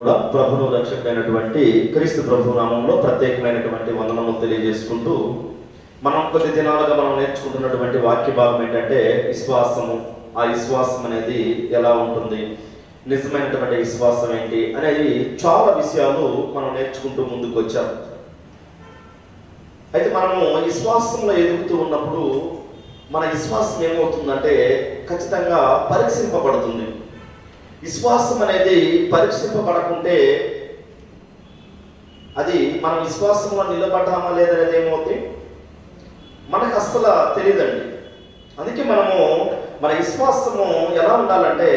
కూడా ప్రభువు రక్షకుడైనటువంటి క్రీస్తు ప్రభు నామంలో ప్రత్యేకమైనటువంటి వందనములు తెలియజేసుకుంటూ మనం కొద్ది దినాలుగా మనం నేర్చుకుంటున్నటువంటి వాక్య భాగం ఏంటంటే విశ్వాసము. ఆ విశ్వాసం అనేది ఎలా ఉంటుంది, నిజమైనటువంటి విశ్వాసం ఏంటి అనేది చాలా విషయాలు మనం నేర్చుకుంటూ ముందుకు వచ్చాం. అయితే మనము విశ్వాసంలో ఎదుగుతూ ఉన్నప్పుడు మన విశ్వాసం ఏమవుతుందంటే ఖచ్చితంగా పరీక్షింపబడుతుంది. విశ్వాసం అనేది పరీక్షింపబడకుంటే అది మనం విశ్వాసంలో నిలబడ్డామా లేదనేది ఏమవుతుంది మనకు అస్సలు తెలియదండి. అందుకే మనము మన విశ్వాసము ఎలా ఉండాలంటే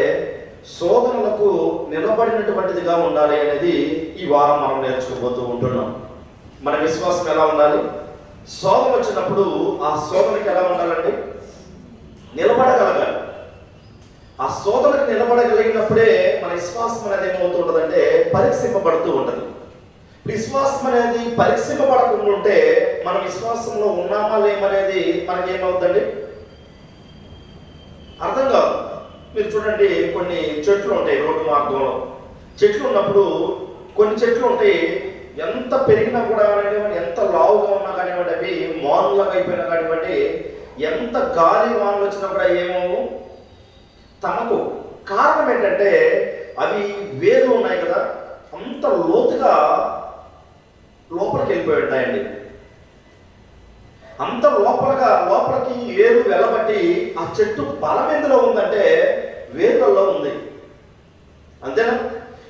శోధనలకు నిలబడినటువంటిదిగా ఉండాలి అనేది ఈ వారం మనం నేర్చుకోబోతూ ఉంటున్నాం. మన విశ్వాసం ఎలా ఉండాలి, శోధన వచ్చినప్పుడు ఆ శోధనకి ఎలా ఉండాలండి, నిలబడగలగాలి. ఆ శోధనకు నిలబడగలిగినప్పుడే మన విశ్వాసం అనేది ఏమవుతుంటుందంటే పరీక్షింపబడుతూ ఉంటుంది. విశ్వాసం అనేది పరీక్షింపబడకుండా ఉంటే మన విశ్వాసంలో ఉన్నామా లేమనేది మనకేమవుతుందండి అర్థం కాదు. మీరు చూడండి, కొన్ని చెట్లు ఉంటాయి రోడ్డు మార్గంలో. చెట్లు ఉన్నప్పుడు కొన్ని చెట్లు ఉంటాయి, ఎంత పెరిగినా కూడా కానివ్వండి, ఎంత లావుగా ఉన్నా కానివ్వండి, అవి మానులాగా అయిపోయినా కానివ్వండి, ఎంత గాలి వానలు వచ్చినా కూడా ఏమో తమకు కారణం ఏంటంటే అవి వేర్లు ఉన్నాయి కదా, అంత లోతుగా లోపలికి వెళ్ళిపోయి ఉంటాయండి. అంత లోపలికి వేరు వెళ్ళబట్టి ఆ చెట్టు బలం ఎందులో ఉందంటే వేర్లలో ఉంది. అంతేనా?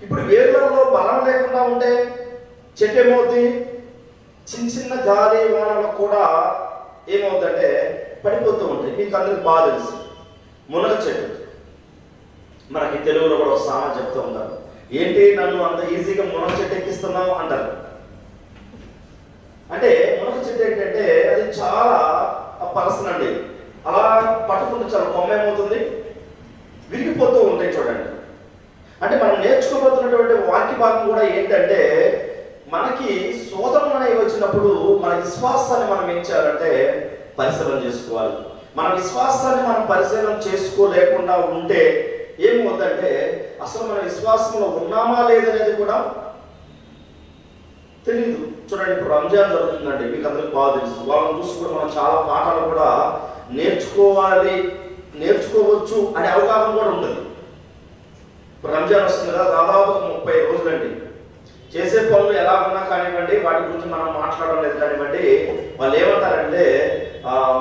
ఇప్పుడు వేర్లలో బలం లేకుండా ఉంటే చెట్టు ఏమవుతుంది, చిన్న గాలి వానలో కూడా ఏమవుతుందంటే పడిపోతూ ఉంటాయి. మీకు అందరికి బాగా తెలుసు మునగ చెట్టు. మనకి తెలుగులో కూడా ఒక సామెత చెప్తూ ఉంటారు, ఏంటి నన్ను అంత ఈజీగా మునగ చెట్టు ఎక్కిస్తున్నావు అంటారు. అంటే మునగ చెట్టు ఏంటంటే అది చాలా పర్సన్ అండి. అలా పట్టుకుంటే చాలా కొమ్మ ఏమవుతుంది, విరిగిపోతూ ఉంటాయి. చూడండి, అంటే మనం నేర్చుకోబోతున్నటువంటి వాక్య భాగం కూడా ఏంటంటే మనకి శోధనలు అనేవి వచ్చినప్పుడు మన విశ్వాసాన్ని మనం ఏం చేయాలంటే పరిశీలన చేసుకోవాలి. మన విశ్వాసాన్ని మనం పరిశీలన చేసుకోలేకుండా ఉంటే ఏమవుతుందంటే అసలు మన విశ్వాసంలో ఉన్నామా లేదనేది కూడా తెలియదు. చూడండి, ఇప్పుడు రంజాన్ జరుగుతుందండి, మీకు అందరికి బాగా తెలుసు. వాళ్ళని చూసి కూడా మనం చాలా పాఠాలు కూడా నేర్చుకోవచ్చు అనే అవగాహన కూడా ఉంటుంది. ఇప్పుడు రంజాన్ వస్తుంది కదా, దాదాపు 30 రోజులండి. చేసే పనులు ఎలా ఉన్నా కానివ్వండి, వాటి గురించి మనం మాట్లాడడం లేదు కానివ్వండి, వాళ్ళు ఏమంటారంటే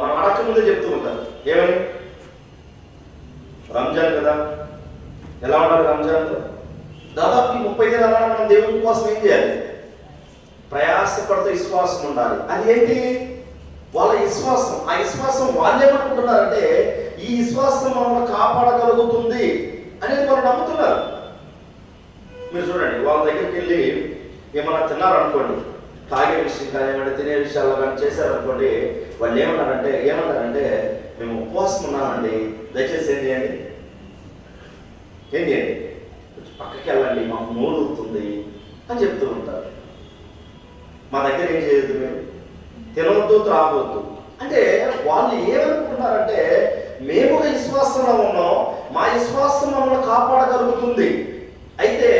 మనం అడగక ముందే చెప్తూ ఉంటారు, ఏమని, రంజాన్ కదా, ఎలా ఉండాలి రంజాన్లో దాదాపు 30 దినాల మనం దేవుని కోసం ఏం చేయాలి, ప్రయాసపడుతూ విశ్వాసం ఉండాలి. అది ఏంటి, వాళ్ళ విశ్వాసం. ఆ విశ్వాసం వాళ్ళు ఏమనుకుంటున్నారంటే ఈ విశ్వాసం మనల్ని కాపాడగలుగుతుంది అనేది వాళ్ళు నమ్ముతున్నారు. మీరు చూడండి, వాళ్ళ దగ్గరికి వెళ్ళి ఏమన్నా తిన్నారనుకోండి, తాగే విషయం కానివ్వండి, తినే విషయాల్లో కానీ చేశారనుకోండి, వాళ్ళు ఏమంటారంటే మేము ఉపవాసం ఉన్నామండి, దయచేసి ఏం చేయండి పక్కకి వెళ్ళండి, మాకు నోరు ఊరుతుంది అని చెప్తూ ఉంటారు. మా దగ్గర ఏం చేయొద్దు, మేము తినవద్దు, త్రాగవద్దు అంటే వాళ్ళు ఏమనుకుంటున్నారంటే మేము విశ్వాసంలో ఉన్నాం, మా విశ్వాసం మమ్మల్ని కాపాడగలుగుతుంది. అయితే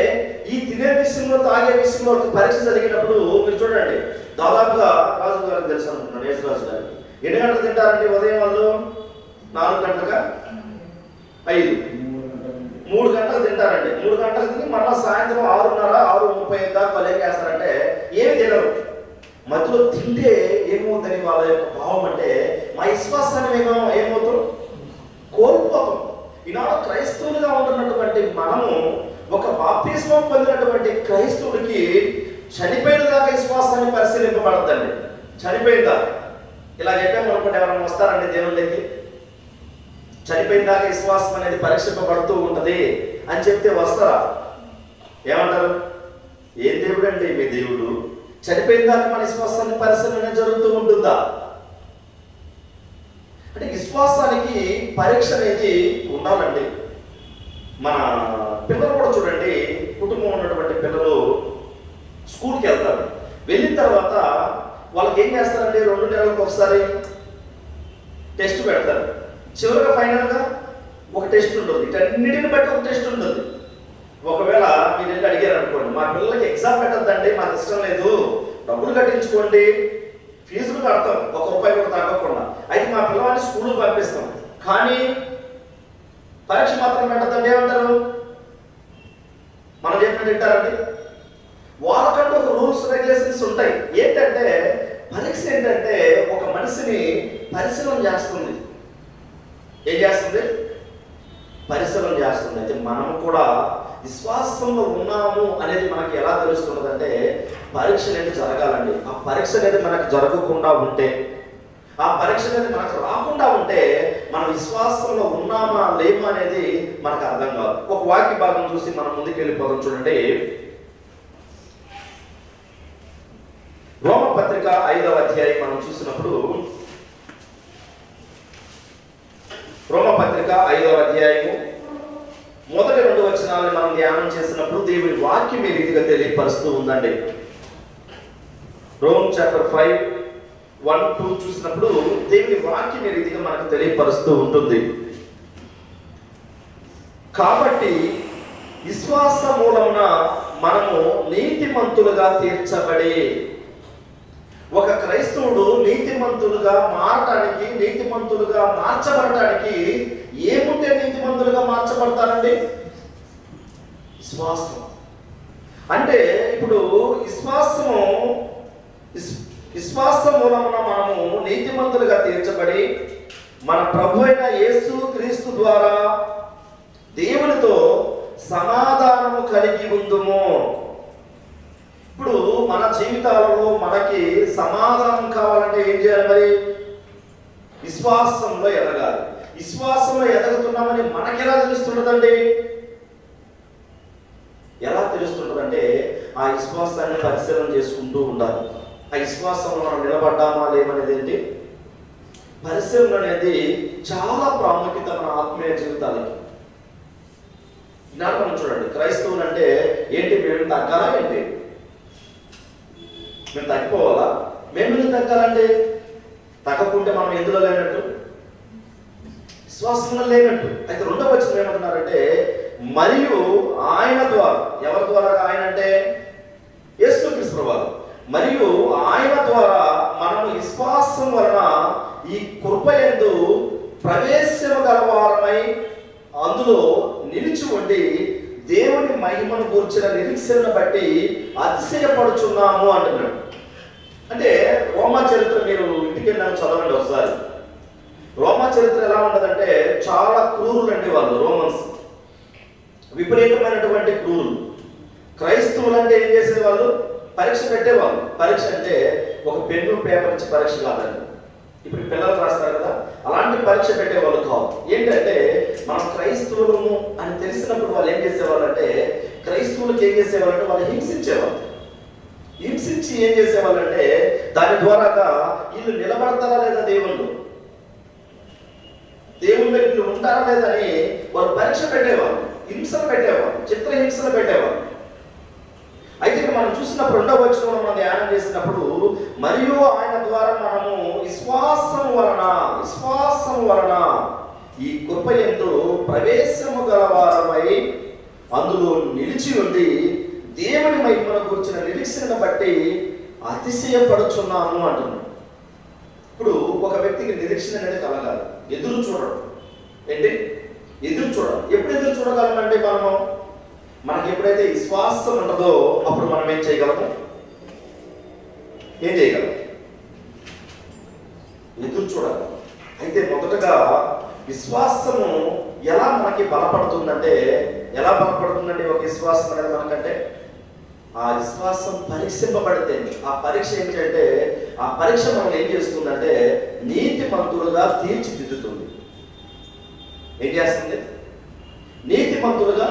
ఈ తినే విషయంలో తాగే విషయంలో పరీక్ష జరిగినప్పుడు మీరు చూడండి, దాదాపుగా రాజు గారికి తెలుసు అనుకుంటున్నాను, యేసురాజు గారికి ఎన్ని గంటలు తింటారండి ఉదయం వాళ్ళు? 4 గంటలుగా 5 3 గంటలు తింటారండి. 3 గంటలకు తిని మళ్ళీ సాయంత్రం 6:30 6:35 దాకా వాళ్ళు ఏం చేస్తారంటే ఏమి తినరు. మధ్యలో తింటే ఏమవుతుందని వాళ్ళ యొక్క భావం అంటే మా విశ్వాసాన్ని మేము ఏమవుతాం, కోల్పోతాం. ఈనాడు క్రైస్తవులుగా ఉంటున్నటువంటి మనము ఒక బాప్తిస్మం పొందినటువంటి క్రైస్తవుడికి చనిపోయిన దాకా విశ్వాసాన్ని పరిశీలింపబడద్దండి. చనిపోయిందా ఇలా చెప్పాము అనుకుంటే ఎవరైనా వస్తారండి దేవుళ్ళకి, చనిపోయిన దాకా విశ్వాసం అనేది పరీక్షింపబడుతూ ఉంటుంది అని చెప్తే వస్తారా? ఏమంటారు, ఏం దేవుడు అండి మీ దేవుడు, చనిపోయిన దాకా మన విశ్వాసాన్ని పరిశీలన జరుగుతూ ఉంటుందా? అంటే విశ్వాసానికి పరీక్ష అనేది ఉండాలండి. మన పిల్లలు కూడా చూడండి, కుటుంబం ఉన్నటువంటి పిల్లలు స్కూల్కి వెళ్తారు. వెళ్ళిన తర్వాత వాళ్ళకి ఏం చేస్తారండి, 2 నెలలకు ఒకసారి టెస్ట్ పెడతారు. చివరిగా ఫైనల్గా ఒక టెస్ట్ ఉంటుంది. వీటన్నిటిని బట్టి ఒక టెస్ట్ ఉంటుంది. ఒకవేళ మీరు వెళ్ళి అడిగారు అనుకోండి, అనుకోండి, మా పిల్లలకి ఎగ్జామ్ పెట్టద్దండి, మాకు ఇష్టం లేదు, డబ్బులు కట్టించుకోండి, ఫీజులు కడతాం, ₹1 కూడా తగ్గకుండా, అయితే మా పిల్లవాడిని స్కూల్కి పంపిస్తాం, కానీ పరీక్ష మాత్రం పెట్టద్దండి ఏమంటారు? మనం చెప్పినట్టు తింటారండి? వాళ్ళకంటూ ఒక రూల్స్ రెగ్యులేషన్స్ ఉంటాయి. ఏంటంటే పరీక్ష ఏంటంటే ఒక మనిషిని పరిశీలన చేస్తుంది. ఏం చేస్తుంది? పరిశీలన చేస్తుంది. అయితే మనం కూడా విశ్వాసంలో ఉన్నాము అనేది మనకి ఎలా తెలుస్తున్నదంటే పరీక్ష అనేది జరగాలండి. ఆ పరీక్ష అనేది మనకు జరగకుండా ఉంటే, ఆ పరీక్ష అనేది మనకు రాకుండా ఉంటే మన విశ్వాసంలో ఉన్నామా లేమా అనేది మనకు అర్థం కాదు. ఒక వాక్య భాగం చూసి మనం ముందుకు వెళ్ళిపోదాం. చూడండి, రోమపత్రిక 5వ అధ్యాయం మనం చూసినప్పుడు, రోమపత్రిక 5వ అధ్యాయము మొదటి 2 వచనాలను మనం ధ్యానం చేసినప్పుడు దేవుని వాక్యం ఈ రీతిగా తెలియపరుస్తూ ఉందండి. రోమ్ చాప్టర్ 5:1-2 చూసినప్పుడు దేవుని వాక్యం ఈ రీతిగా మనకు తెలియపరుస్తూ ఉంటుంది. కాబట్టి విశ్వాస మూలమున మనము నీతిమంతులుగా తీర్చబడి, ఒక క్రైస్తవుడు నీతిమంతులుగా మారటానికి, నీతిమంతులుగా మార్చబడటానికి ఏముంటే నీతిమంతులుగా మార్చబడతారండి? విశ్వాసం. అంటే ఇప్పుడు విశ్వాసం మూలమున మనము నీతిమంతులుగా తీర్చబడి మన ప్రభు అయిన యేసు క్రీస్తు ద్వారా దేవునితో సమాధానము కలిగి ఉందుము. ఇప్పుడు మన జీవితాలలో మనకి సమాధానం కావాలంటే ఏం చేయాలి? మరి విశ్వాసంలో ఎదగాలి. విశ్వాసంలో ఎదగుతున్నామని మనకి ఎలా తెలుస్తుంటుందండి? ఎలా తెలుస్తుంటుందంటే ఆ విశ్వాసాన్ని పరిశీలన చేసుకుంటూ ఉండాలి. ఆ విశ్వాసంలో మనం నిలబడ్డామా లేమనేది ఏంటి? పరిశీలన అనేది చాలా ప్రాముఖ్యత మన ఆత్మీయ జీవితాలకి. ఈనాడు మనం చూడండి, క్రైస్తవులు అంటే ఏంటి? మేము తగ్గాలా ఏంటి? మేము తగ్గిపోవాలా? మేము ఎందుకు తగ్గాలంటే తగ్గకుంటే మనం ఎందులో లేనట్టు? విశ్వాసంలో లేనట్టు. అయితే 2వ వచనం ఏమంటున్నారంటే మరియు ఆయన ద్వారా, ఎవరి ద్వారా? ఆయన అంటే యేసుక్రీస్తు ప్రభువు. మరియు ఆయన ద్వారా మనము విశ్వాసం వలన ఈ కృపయందు ప్రవేశము గలవారమై అందులో నిలిచి ఉండి దేవుని మహిమను గూర్చిన నిరీక్షణను బట్టి అతిశయపడుచున్నాము అంటున్నాడు. అంటే రోమా చరిత్ర మీరు ఇంటికి వెళ్ళినా చదవండి ఒకసారి. రోమా చరిత్ర ఎలా ఉండదంటే చాలా క్రూరులు అండి వాళ్ళు. రోమన్స్ విపరీతమైనటువంటి క్రూరులు. క్రైస్తవులు అంటే ఏం చేసేవాళ్ళు? పరీక్ష పెట్టేవాళ్ళు. పరీక్ష అంటే ఒక పెన్ను పేపర్ ఇచ్చి పరీక్ష కాదండి. ఇప్పుడు పిల్లలు రాస్తారు కదా, అలాంటి పరీక్ష పెట్టేవాళ్ళు కాదు. ఏంటంటే మనం క్రైస్తవులము అని తెలిసినప్పుడు వాళ్ళు ఏం చేసేవాళ్ళు అంటే, క్రైస్తవులకు ఏం చేసేవాళ్ళు అంటే వాళ్ళు హింసించేవాళ్ళు. హింసించి ఏం చేసేవాళ్ళు అంటే దాని ద్వారాగా వీళ్ళు నిలబడతారా లేదా దేవుళ్ళు, దేవుని దగ్గర ఉంటారా లేదా అని వాళ్ళు పరీక్ష పెట్టేవాళ్ళు, హింసలు పెట్టేవాళ్ళు, చిత్రహింసలు పెట్టేవాళ్ళు. అయితే మనం చూసినప్పుడు 2వ వచనంలో మనం ధ్యానం చేసినప్పుడు మరియు ఆయన ద్వారా మనము విశ్వాసం వలన ఈ కృపయందు ప్రవేశము గలవారమై అందులో నిలిచి ఉండి దేవుని మహిమను గురించిన నిరీక్షణను బట్టి అతిశయపడుచున్నాము అంటున్నాడు. ఇప్పుడు ఒక వ్యక్తికి నిరీక్షణ అనేది కలగాలి. ఎదురు చూడడం ఏంటి? ఎదురు చూడాలి. ఎప్పుడు ఎదురు చూడగలమంటే మనకి ఎప్పుడైతే విశ్వాసం ఉండదో అప్పుడు మనం ఏం చేయగలము? ఏం చేయగలం? ఎదురు చూడాలి. అయితే మొదటగా విశ్వాసము ఎలా మనకి బలపడుతుందంటే, ఎలా బలపడుతుందండి ఒక విశ్వాసం అనేది మనకంటే? ఆ విశ్వాసం పరీక్షింపబడితే, ఆ పరీక్ష ఏంటంటే ఆ పరీక్ష మనం ఏం చేస్తుందంటే నీతిమంతులుగా తీర్చిదిద్దుతుంది. ఏం చేస్తుంది? నీతిమంతులుగా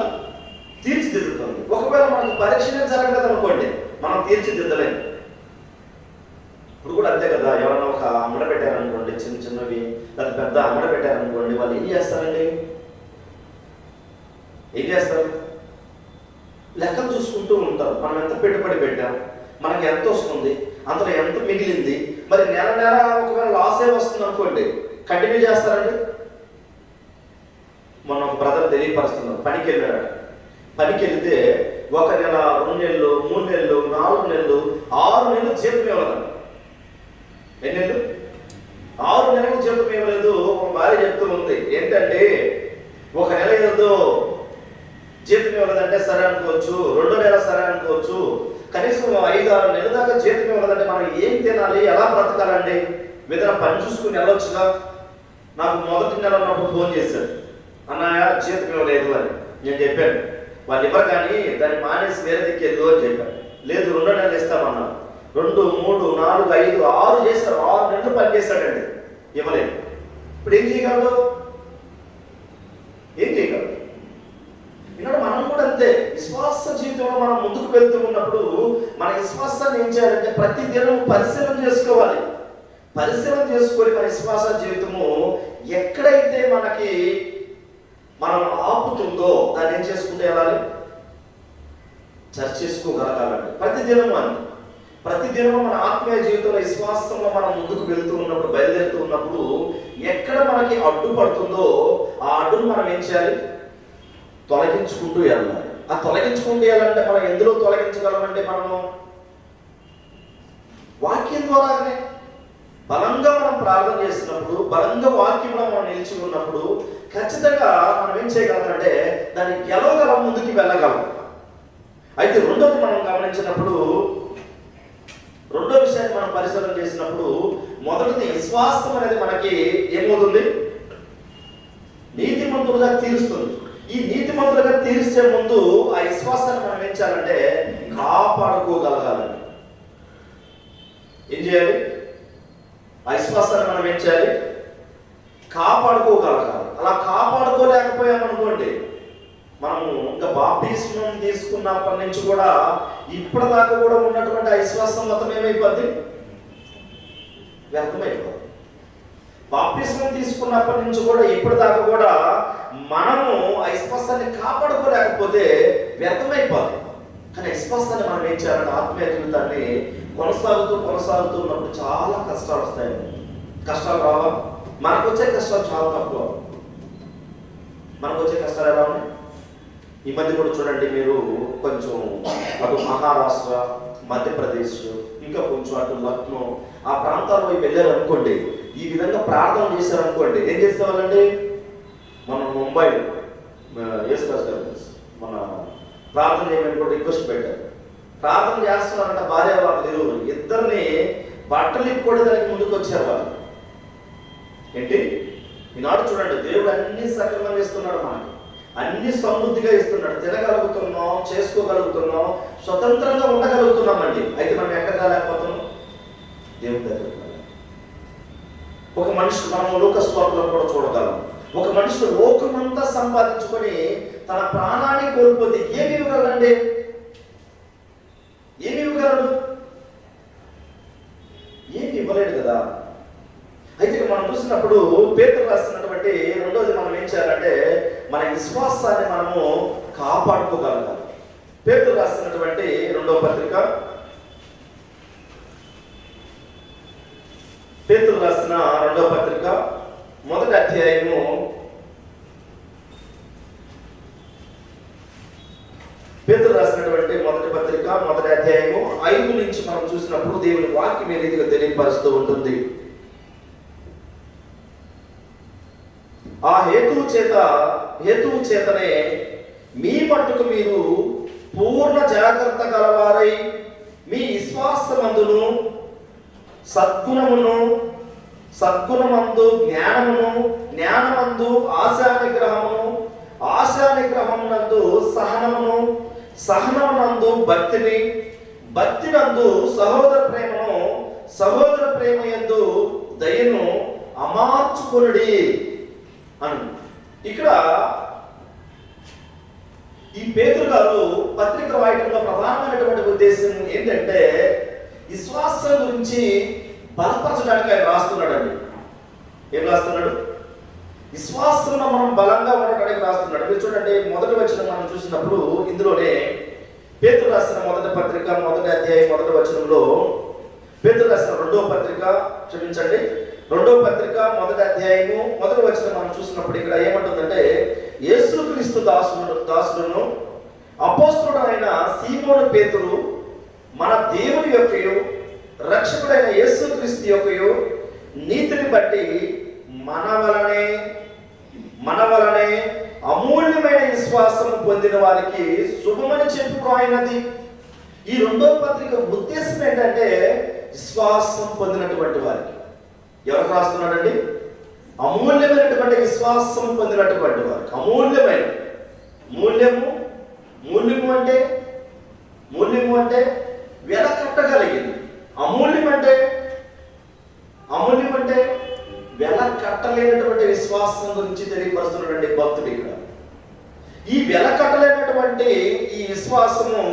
తీర్చిదిద్దుతుంది. ఒకవేళ మనకు పరీక్షనే జరగలేదు అనుకోండి, మనం తీర్చిదిద్దలేము. ఇప్పుడు కూడా అంతే కదా, ఎవరైనా ఒక అంగడ పెట్టారనుకోండి, చిన్నవి లేదా పెద్ద అంగడ పెట్టారనుకోండి, వాళ్ళు ఏం చేస్తారండి? ఏం చేస్తారు? లెక్కలు చూసుకుంటూ ఉంటారు. మనం ఎంత పెట్టుబడి పెట్టాం, మనకి ఎంత వస్తుంది, అందులో ఎంత మిగిలింది, మరి నెల ఒకవేళ లాసే వస్తుంది అనుకోండి, కంటిన్యూ చేస్తారండి? మొన్న ఒక బ్రదర్ తెలియపరుస్తున్నారు, పనికి వెళ్ళాడు. పనికి వెళితే 1 నెల, 2 నెలలు, 3 నెలలు, 4 నెలలు, 6 నెలలు జీతం ఇవ్వలేదండి. ఎన్ని నెలలు? 6 నెలలు జీతం ఇవ్వలేదు. ఒక భార్య చెప్తూ ఉంది, ఏంటంటే 1 నెల ఏదో జీతం ఇవ్వలేదంటే సరే అనుకోవచ్చు, 2వ నెల సరే అనుకోవచ్చు, కనీసం 5-6 నెలల దాకా జీతం ఇవ్వలేదంటే మనం ఏం తినాలి, ఎలా బ్రతకాలండి? ఏదైనా పని చూసుకుని వెళ్ళొచ్చుగా. నాకు మొదటి నెల ఉన్నప్పుడు ఫోన్ చేశాడు, అన్నయ్య జీతం ఇవ్వలేదు అని. నేను చెప్పాను, వాళ్ళు ఇవ్వరు కానీ దాన్ని మానేసి వేరే దిక్కేదు అని చెప్పాను. లేదు 2 నెలలు ఇస్తామన్నాను. 2, 3, 4, 5, 6 చేశారు. 6 నెలలు పని చేశాడండి, ఇవ్వలేదు. ఇప్పుడు ఏం చేయగలడు? ఏం చేయగలడు? ఇక్కడ మనం కూడా అంతే. విశ్వాస జీవితంలో మనం ముందుకు వెళ్తూ ఉన్నప్పుడు మన విశ్వాసాన్ని ఏం చేయాలంటే ప్రతి దినం పరిశీలన చేసుకోవాలి. పరిశీలన చేసుకొని మన విశ్వాస జీవితము ఎక్కడైతే మనకి మనం ఆపుతుందో దాన్ని ఏం చేసుకుంటే వెళ్ళాలి? చర్చ చేసుకోగలగాలండి ప్రతి దినము. అని ప్రతి దినము మన ఆత్మీయ జీవితంలో విశ్వాసంలో మనం ముందుకు వెళ్తూ ఉన్నప్పుడు, బయలుదేరుతూ ఉన్నప్పుడు ఎక్కడ మనకి అడ్డుపడుతుందో ఆ అడ్డును మనం ఏం చేయాలి? తొలగించుకుంటూ వెళ్ళాలి. ఆ తొలగించుకుంటూ వెళ్ళాలంటే మనం ఎందులో తొలగించగలమంటే మనము వాక్యం ద్వారానే బలంగా మనం ప్రార్థన చేసినప్పుడు, బలంగా వాక్యంలో మనం నిలిచి ఉన్నప్పుడు ఖచ్చితంగా మనం ఏం చేయగలమంటే దాన్ని గెలవగలం, ముందుకు వెళ్ళగలం. అయితే రెండోది మనం గమనించినప్పుడు, రెండో విషయాన్ని మనం పరిశీలన చేసినప్పుడు, మొదటిది విశ్వాసం అనేది మనకి ఏమవుతుంది? నీతిమంతులుగా తీరుస్తుంది. ఈ నీతిమంతులుగా తీర్చే ముందు ఆ విశ్వాసాన్ని మనం ఏం చేయాలంటే కాపాడుకోగలగాలండి. ఏం చేయాలి? ఆ విశ్వాసాన్ని మనం ఏం చేయాలి? కాపాడుకోగలగాలి. అలా కాపాడుకోలేకపోయామనుకోండి, మనము ఇంకా బాప్తిస్మం తీసుకున్నప్పటి నుంచి కూడా ఇప్పటిదాకా కూడా ఉన్నటువంటి ఆ విశ్వాసం మొత్తం ఏమైపోద్ది? వ్యర్థమైపోద్ది. బాప్తిస్మం తీసుకున్నప్పటి నుంచి కూడా ఇప్పటిదాకా కూడా మనము ఆ విశ్వాసాన్ని కాపాడుకోలేకపోతే వ్యర్థమైపోద్ది. కానీ విశ్వాసాన్ని మనం ఏం చేయాలంటే ఆత్మీయ జీవితాన్ని కొనసాగుతూ ఉన్నప్పుడు చాలా కష్టాలు వస్తాయి. కష్టాలు రావా? మనకు వచ్చే కష్టాలు చాలా తక్కువ. మనకు వచ్చే కష్టాలు ఎలా ఉన్నాయి? ఈ మధ్య కూడా చూడండి, మీరు కొంచెం అటు మహారాష్ట్ర, మధ్యప్రదేశ్, ఇంకా కొంచెం అటు లక్నో ఆ ప్రాంతాల్లో వెళ్ళారు అనుకోండి, ఈ విధంగా ప్రార్థన చేశారు అనుకోండి, ఏం చేసేవాళ్ళండి? మన ముంబై యేసుదాస్ గారు మన ప్రార్థన చేయమని కూడా రిక్వెస్ట్ పెట్టారు. ప్రార్థన చేస్తున్నారంట భార్య వాళ్ళు ఇద్దరిని బట్టలు ఇప్పుకోవడానికి ముందుకు వచ్చారు వాళ్ళు. ఏంటి? ఈనాడు చూడండి, దేవుడు అన్ని సక్రమంగా ఇస్తున్నాడు, మనకి అన్ని సమృద్ధిగా ఇస్తున్నాడు. తినగలుగుతున్నాం, చేసుకోగలుగుతున్నాం, స్వతంత్రంగా ఉండగలుగుతున్నామండి. అయితే మనం ఎక్కడ రాలేకపోతున్నాం? దేవుడి దగ్గర. ఒక మనిషి, మనం లోకస్వార్థలో కూడా చూడగలం, ఒక మనిషి లోకమంతా సంపాదించుకొని తన ప్రాణాన్ని కోల్పోతే ఏమి ఇవ్వగలండి? ఏమి ఇవ్వగలడు? ఏమి ఇవ్వలేడు కదా. అయితే మనం చూసినప్పుడు పేతురు రాస్తున్నటువంటి రెండోది మనం ఏం చేయాలంటే మన విశ్వాసాన్ని మనము కాపాడుకోగలగాలి. పేతురు రాస్తున్నటువంటి రెండవ పత్రిక, పేతురు రాసిన రెండవ పత్రిక మొదటి అధ్యాయము పేతురు రాసినటువంటి మొదటి పత్రిక మొదటి అధ్యాయము 5 నుంచి మనం చూసినప్పుడు దేవుని వాక్యం ఏ రీతిగా తెలియపరుస్తూ ఉంటుంది. ఆ హేతువు చేతనే మీ మట్టుకు మీరు పూర్ణ జాగ్రత్త గలవారై మీ విశ్వాసమందును సద్గుణమందు జ్ఞానమును, జ్ఞానమందు ఆశానిగ్రహమునందు సహనమునందు భక్తినందు సహోదర ప్రేమయందు దయను అమార్చుకొనుడి అని. ఇక్కడ ఈ పేతురు గారు పత్రిక రాయడంలో ప్రధానమైనటువంటి ఉద్దేశం ఏంటంటే విశ్వాసం గురించి బలపరచడానికి ఆయన రాస్తున్నాడండి. ఏం రాస్తున్నాడు? విశ్వాసంలో మనం బలంగా ఉండడానికి రాస్తున్నాడు. మీరు చూడండి, మొదటి వచనం మనం చూసినప్పుడు ఇందులోనే పేతురు రాసిన మొదటి పత్రిక మొదటి అధ్యాయం మొదటి వచనంలో, పేతురు రాసిన రెండవ పత్రిక మొదటి అధ్యాయము మొదటి వచనం మనం చూసినప్పుడు ఇక్కడ ఏమంటుందంటే, యేసుక్రీస్తు దాసులను అపోస్తలుడైన సీమోను పేతురు మన దేవుని యొక్కయు రక్షకుడైన యేసుక్రీస్తు యొక్కయు నీతిని బట్టి మన వలనే అమూల్యమైన విశ్వాసం పొందిన వారికి శుభమని చెప్పుకోయినది. ఈ రెండో పత్రిక ఉద్దేశం ఏంటంటే విశ్వాసం పొందినటువంటి వారికి. ఎవరికి రాస్తున్నాడండి? అమూల్యమైనటువంటి విశ్వాసం పొందినటువంటి వారికి. అమూల్యమైన మూల్యము అంటే వెల కట్టగలిగింది. అమూల్యం అంటే వెల కట్టలేనటువంటి విశ్వాసం గురించి తెలియపరుస్తున్నటువంటి భక్తుడు ఇక్కడ. ఈ వెల కట్టలేనటువంటి ఈ విశ్వాసము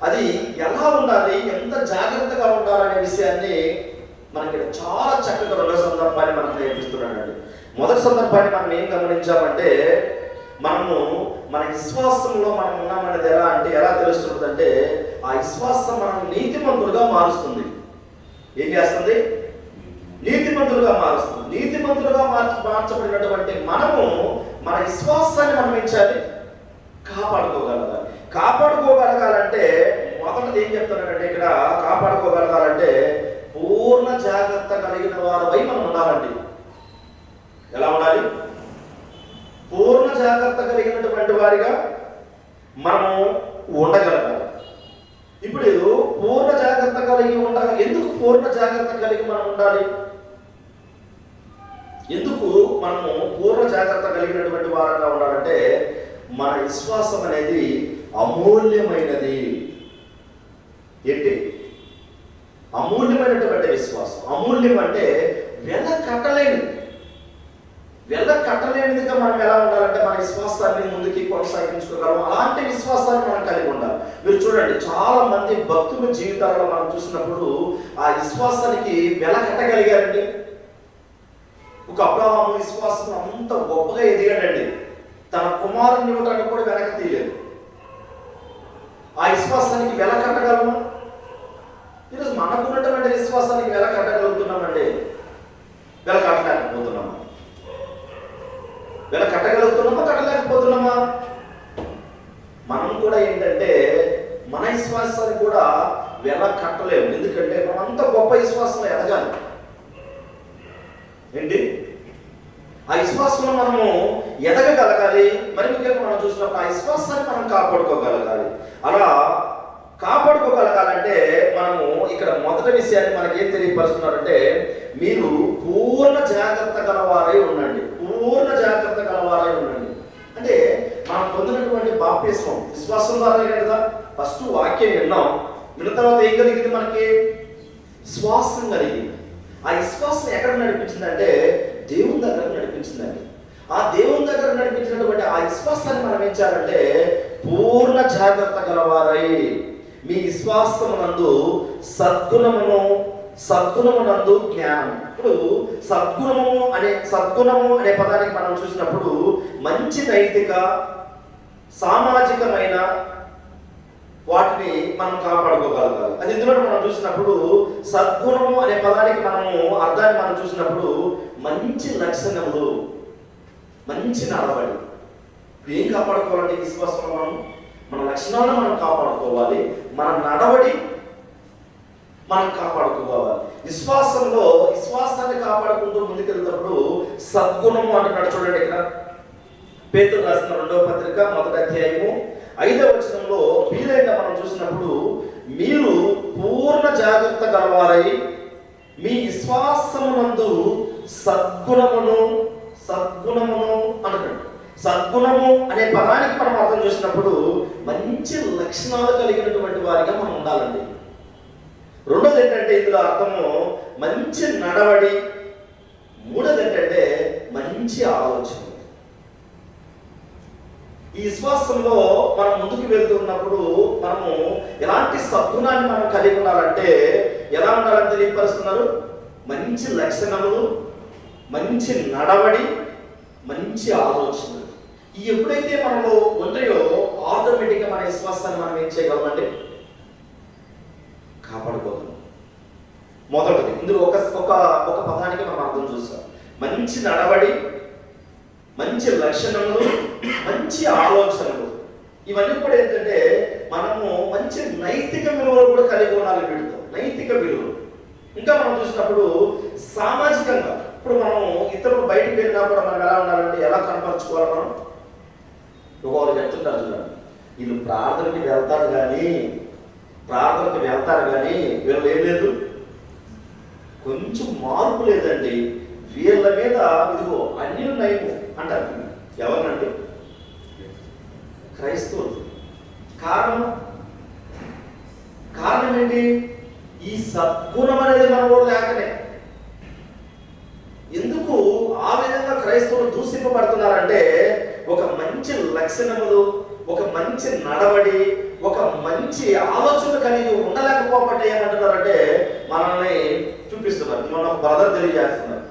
అది ఎలా ఉండాలి, ఎంత జాగ్రత్తగా ఉండాలనే విషయాన్ని మనకి చాలా చక్కగా రెండో సందర్భాన్ని మనకు నేర్పిస్తున్నాడండి. మొదటి సందర్భాన్ని మనం ఏం గమనించామంటే, మనము మన విశ్వాసంలో మనం ఉన్నామనేది ఎలా తెలుస్తుందంటే, ఆ విశ్వాసం మనం నీతిమంతులుగా మారుస్తుంది. ఏం చేస్తుంది? నీతిమంతులుగా మారుస్తుంది. నీతిమంతులుగా మార్చబడినటువంటి మనము మన విశ్వాసాన్ని మనం ఏం చేయాలి? కాపాడుకోగలగాలంటే మొదటిది ఏం చెప్తున్నాడంటే ఇక్కడ, కాపాడుకోగలగాలంటే పూర్ణ జాగ్రత్త కలిగిన వారమై మనం ఉండాలండి. ఎలా ఉండాలి? పూర్ణ జాగ్రత్త కలిగినటువంటి వారిగా మనము ఉండగలగాలి. ఇప్పుడు పూర్ణ జాగ్రత్త కలిగి ఎందుకు పూర్ణ జాగ్రత్త కలిగి మనం ఉండాలి? ఎందుకు మనము పూర్ణ జాగ్రత్త కలిగినటువంటి వారంగా ఉండాలంటే, మన విశ్వాసం అనేది అమూల్యమైనది. ఏంటి? అమూల్యమైనటువంటి విశ్వాసం. అమూల్యం అంటే వెల కట్టలేనిదిగా మనం ఎలా ఉండాలంటే, మన విశ్వాసాన్ని ముందుకి కొనసాగించుకోగలం. అలాంటి విశ్వాసాన్ని మనం కలిగి ఉండాలి. మీరు చూడండి, చాలా మంది భక్తుల జీవితాల్లో మనం చూసినప్పుడు ఆ విశ్వాసానికి వెల కట్టగలిగారండి. ఒక అబ్రహాము విశ్వాసం అంత గొప్పగా ఎదిగాడండి. తన కుమారుని ఇవ్వడానికి కూడా వెనక తీయలేదు. ఆ విశ్వాసానికి వెల కట్టగలమా? ఈరోజు మనకున్నటువంటి విశ్వాసానికి వెల కట్టగలుగుతున్నామండి? వెల కట్టలేకపోతున్నామా? కట్టలేకపోతున్నామా? మనం కూడా ఏంటంటే మన విశ్వాసాన్ని కూడా వెల కట్టలేము. ఎందుకంటే మనం అంత గొప్ప విశ్వాసంలో ఎదగాలి. ఏంటి? ఆ విశ్వాసంలో మనము ఎదగగలగాలి. మరి ముఖ్యంగా మనం చూసినప్పుడు ఆ విశ్వాసాన్ని మనం కాపాడుకోగలగాలి. అలా కాపాడుకోగలగాలంటే మనము ఇక్కడ మొదటి విషయాన్ని మనకి ఏం తెలియపరుస్తున్నారంటే, మీరు పూర్ణ జాగ్రత్త గలవారై ఉండండి. అంటే మనం పొందినటువంటి బాప్తిస్మం విశ్వాసం ద్వారా కదా. ఫస్ట్ వాక్యం విన్న తర్వాత ఏం కలిగింది? మనకి విశ్వాసం కలిగింది. ఆ విశ్వాసం ఎక్కడ నడిపించిందంటే దేవుని దగ్గర నడిపించిందండి. ఆ దేవుని దగ్గర నడిపించినటువంటి ఆ విశ్వాసాన్ని మనం ఏం చేయాలంటే, పూర్ణ జాగ్రత్త గలవారై మీ విశ్వాసమునందు సద్గుణమునందు జ్ఞానం. ఇప్పుడు సద్గుణము అనే పదానికి మనం చూసినప్పుడు మంచి నైతిక సామాజికమైన వాటిని మనం కాపాడుకోగలగాలి. అది ఇందులో మనం చూసినప్పుడు సద్గుణము అనే పదానికి మనము అర్థాన్ని మనం చూసినప్పుడు మంచి లక్షణములు, మంచి నడవడి. ఏం కాపాడుకోవాలంటే విశ్వాసంలో మన లక్షణాలను మనం కాపాడుకోవాలి, మన నడవడి మనం కాపాడుకోవాలి. విశ్వాసాన్ని కాపాడుకుంటూ ముందుకెళ్తున్నప్పుడు సద్గుణము అంటున్నాడు. చూడండి, ఇక్కడ పేతురు రాసిన 2వ పత్రిక 1వ అధ్యాయము 5వ వచనంలో వీలైన మనం చూసినప్పుడు, మీరు పూర్ణ జాగ్రత్త గలవారై మీ విశ్వాసమునందు సద్గుణమును అంటున్నాడు. సద్గుణము అనే పదానికి మనం అర్థం చేసినప్పుడు మంచి లక్షణాలు కలిగినటువంటి వారిగా మనం ఉండాలండి. రెండోది ఏంటంటే ఇందులో అర్థము మంచి నడవడి. మూడోది ఏంటంటే మంచి ఆలోచన. ఈ విశ్వాసంలో మనం ముందుకు వెళ్తున్నప్పుడు మనము ఎలాంటి సద్గుణాన్ని మనం కలిగి ఉండాలంటే, ఎలా ఉండాలని తెలియపరుస్తున్నారు? మంచి లక్షణములు, మంచి నడవడి, మంచి ఆలోచన. ఈ ఎప్పుడైతే మనలో ఉంటాయో ఆటోమేటిక్గా మన విశ్వాసాన్ని మనం ఏం చేయగలమండి? కాపాడుకోగలం. మొదటిది ఇందులో ఒక పదానికి మనం అర్థం చూస్తాం. మంచి నడవడి, మంచి లక్షణములు, మంచి ఆలోచనలు. ఇవన్నీ కూడా ఏంటంటే మంచి నైతిక విలువలు కూడా కలిగి ఉండాలి వీటితో, నైతిక విలువలు. ఇంకా మనం చూసినప్పుడు సామాజికంగా ఇప్పుడు మనం ఇతరులు బయటికి వెళ్ళినా కూడా మనం ఎలా ఉండాలంటే ఎలా కనపరచుకోవాలి? మనం ఒకరు చెప్తుంటారు చూడండి, వీళ్ళు ప్రార్థనకి వెళ్తారు కానీ వీళ్ళు ఏం లేదు, కొంచెం మార్పు లేదండి వీళ్ళ మీద, ఇదిగో అన్యులు నయము అంటారు. ఎవరినండి? క్రైస్తవులు. కారణం ఏంటి? ఈ సద్గుణం అనేది మనలో లేకనే. ఎందుకు ఆ విధంగా క్రైస్తవులు దూషింపబడుతున్నారంటే, ఒక మంచి లక్షణములు, ఒక మంచి నడవడి, ఒక మంచి ఆలోచన కలిగి ఉండలేకపోతే ఏమంటున్నారంటే మనల్ని చూపిస్తున్నారు. మన బ్రదర్ తెలియజేస్తున్నారు.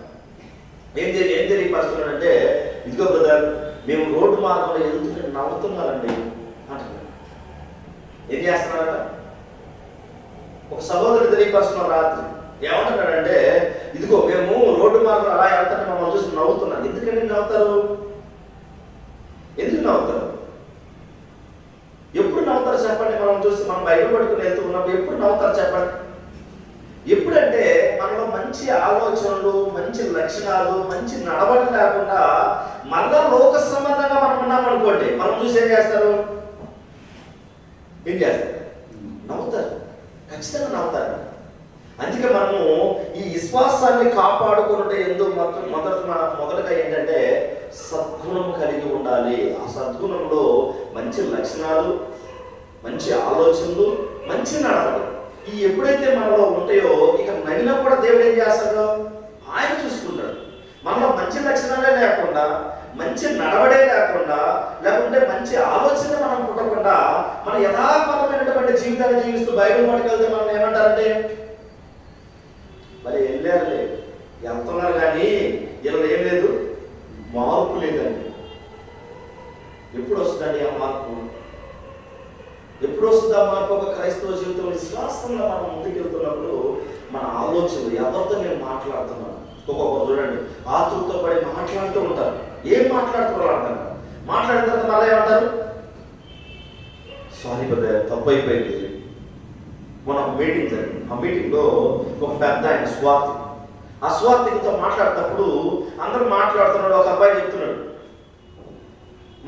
ఏం తెలియపరుస్తున్నారంటే, ఇదిగో బ్రదర్ మేము రోడ్డు మార్గంలో ఎందుకు నవ్వుతున్నారండి అంటున్నారు. ఏం చేస్తున్నారట? ఒక సహోదరుడు తెలియపరుస్తున్నారు రాత్రి. ఏమంటున్నాడంటే, ఇదిగో మేము రోడ్డు మార్గం అలా వెళ్తాంటే మమ్మల్ని చూసి నవ్వుతున్నాం. ఎందుకంటే నవ్వుతారు? ఎందుకు నవ్వుతారు? ఎప్పుడు నవ్వుతారు చెప్పండి? మనం చూసి మనం బైబిల్ పట్టుకుని వెళ్తూ ఉన్నప్పుడు ఎప్పుడు నవ్వుతారు చెప్పండి? ఎప్పుడంటే మనలో మంచి ఆలోచనలు, మంచి లక్షణాలు, మంచి నడవడి లేకుండా మళ్ళా లోక సంబంధంగా మనం ఉన్నామనుకోండి, మనం చూసి ఏం చేస్తారు? నవ్వుతారు, ఖచ్చితంగా నవ్వుతారు. అందుకే మనము ఈ విశ్వాసాన్ని కాపాడుకున్నట్టు ఎందుకు మొదటగా ఏంటంటే సద్గుణం కలిగి ఉండాలి. ఆ సద్గుణంలో మంచి లక్షణాలు, మంచి ఆలోచనలు, మంచి నడవడి ఈ ఎప్పుడైతే మనలో ఉంటాయో ఇక నగినా కూడా దేవుడు ఏం చేస్తాడో ఆయన చూసుకుంటాడు. మనలో మంచి లక్షణాలే లేకుండా, మంచి నడవడే లేకుండా, లేకుంటే మంచి ఆలోచన మనం పుట్టకుండా మన యథార్థమైనటువంటి జీవితాన్ని జీవిస్తూ బైబిల్ పట్టుకెళ్తే మనం ఏమంటారంటే, మరి వెళ్ళారులే వెళ్తున్నారు కానీ ఇలా ఏం లేదు, మార్పు లేదండి. ఎప్పుడు వస్తుందండి ఆ మార్పు? ఎప్పుడు వస్తుందా మార్పు? ఒక క్రైస్తవ జీవితం విశ్వాసంగా మనం ముందుకు వెళ్తున్నప్పుడు మన ఆలోచనలు, ఎవరితో నేను మాట్లాడుతున్నాను, ఒక్కొక్కరు చూడండి ఆతృతతో పడి మాట్లాడుతూ ఉంటారు. ఏం మాట్లాడుతున్నారు అర్థం కాదు. మాట్లాడిన తర్వాత మళ్ళీ ఏమంటారు? సారీ పెద్ద తప్పు అయిపోయింది. మన మీటింగ్ జరిగింది. ఆ మీటింగ్లో ఒక పెద్ద ఆయన స్వార్థికతో మాట్లాడేటప్పుడు అందరూ మాట్లాడుతున్నాడు. ఒక అబ్బాయి చెప్తున్నాడు,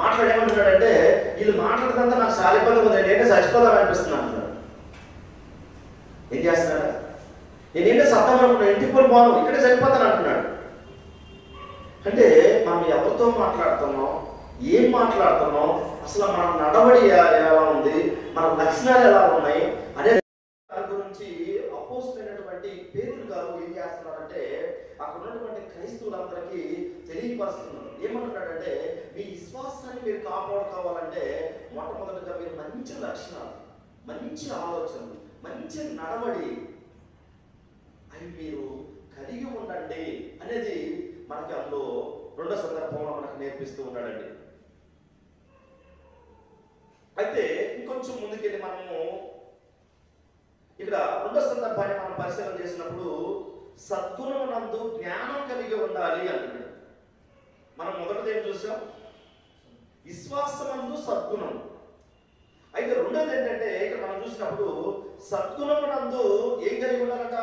మాట్లాడేమంటున్నాడంటే, వీళ్ళు మాట్లాడుతుందంతా నాకు చాలా ఇబ్బంది ఉంది, నేనే చచ్చిపోదాం అనిపిస్తుంది అంటున్నాడు. ఏం చేస్తున్నాడు? నేనేంటే సత్తం అనుకున్నాను, ఇంటికి పోను, ఇక్కడే చనిపోతాను అంటున్నాడు. అంటే మనం ఎవరితో మాట్లాడుతున్నాం, ఏం మాట్లాడుతున్నాం, అసలు మన నడవడి ఎలా ఉంది, మన లక్షణాలు ఎలా ఉన్నాయి అనే దాని గురించి అపోస్తులైనటువంటి పేతురు గారు ఏం చేస్తున్నారంటే అక్కడ ఉన్నటువంటి క్రైస్తవులందరికీ తెలియపరుస్తున్నారు. ఏమంటున్నాడంటే, మీ విశ్వాసాన్ని మీరు కాపాడుకోవాలంటే మొట్టమొదటిగా మీరు మంచి లక్షణాలు, మంచి ఆలోచనలు, మంచి నడవడి అవి మీరు కలిగి ఉండండి అనేది మనకి అందులో రెండో సందర్భంలో మనకు నేర్పిస్తూ ఉన్నాడండి. అయితే ఇంకొంచెం ముందుకెళ్ళి మనము ఇక్కడ రెండో సందర్భాన్ని మనం పరిశీలన చేసినప్పుడు సద్గుణమునందు జ్ఞానం కలిగి ఉండాలి అంటున్నాడు. మనం మొదటిది ఏం చూసాం? విశ్వాసమందు సద్గుణం. అయితే రెండోది ఏంటంటే ఇక్కడ మనం చూసినప్పుడు సద్గుణమునందు ఏం కలిగి ఉండాలట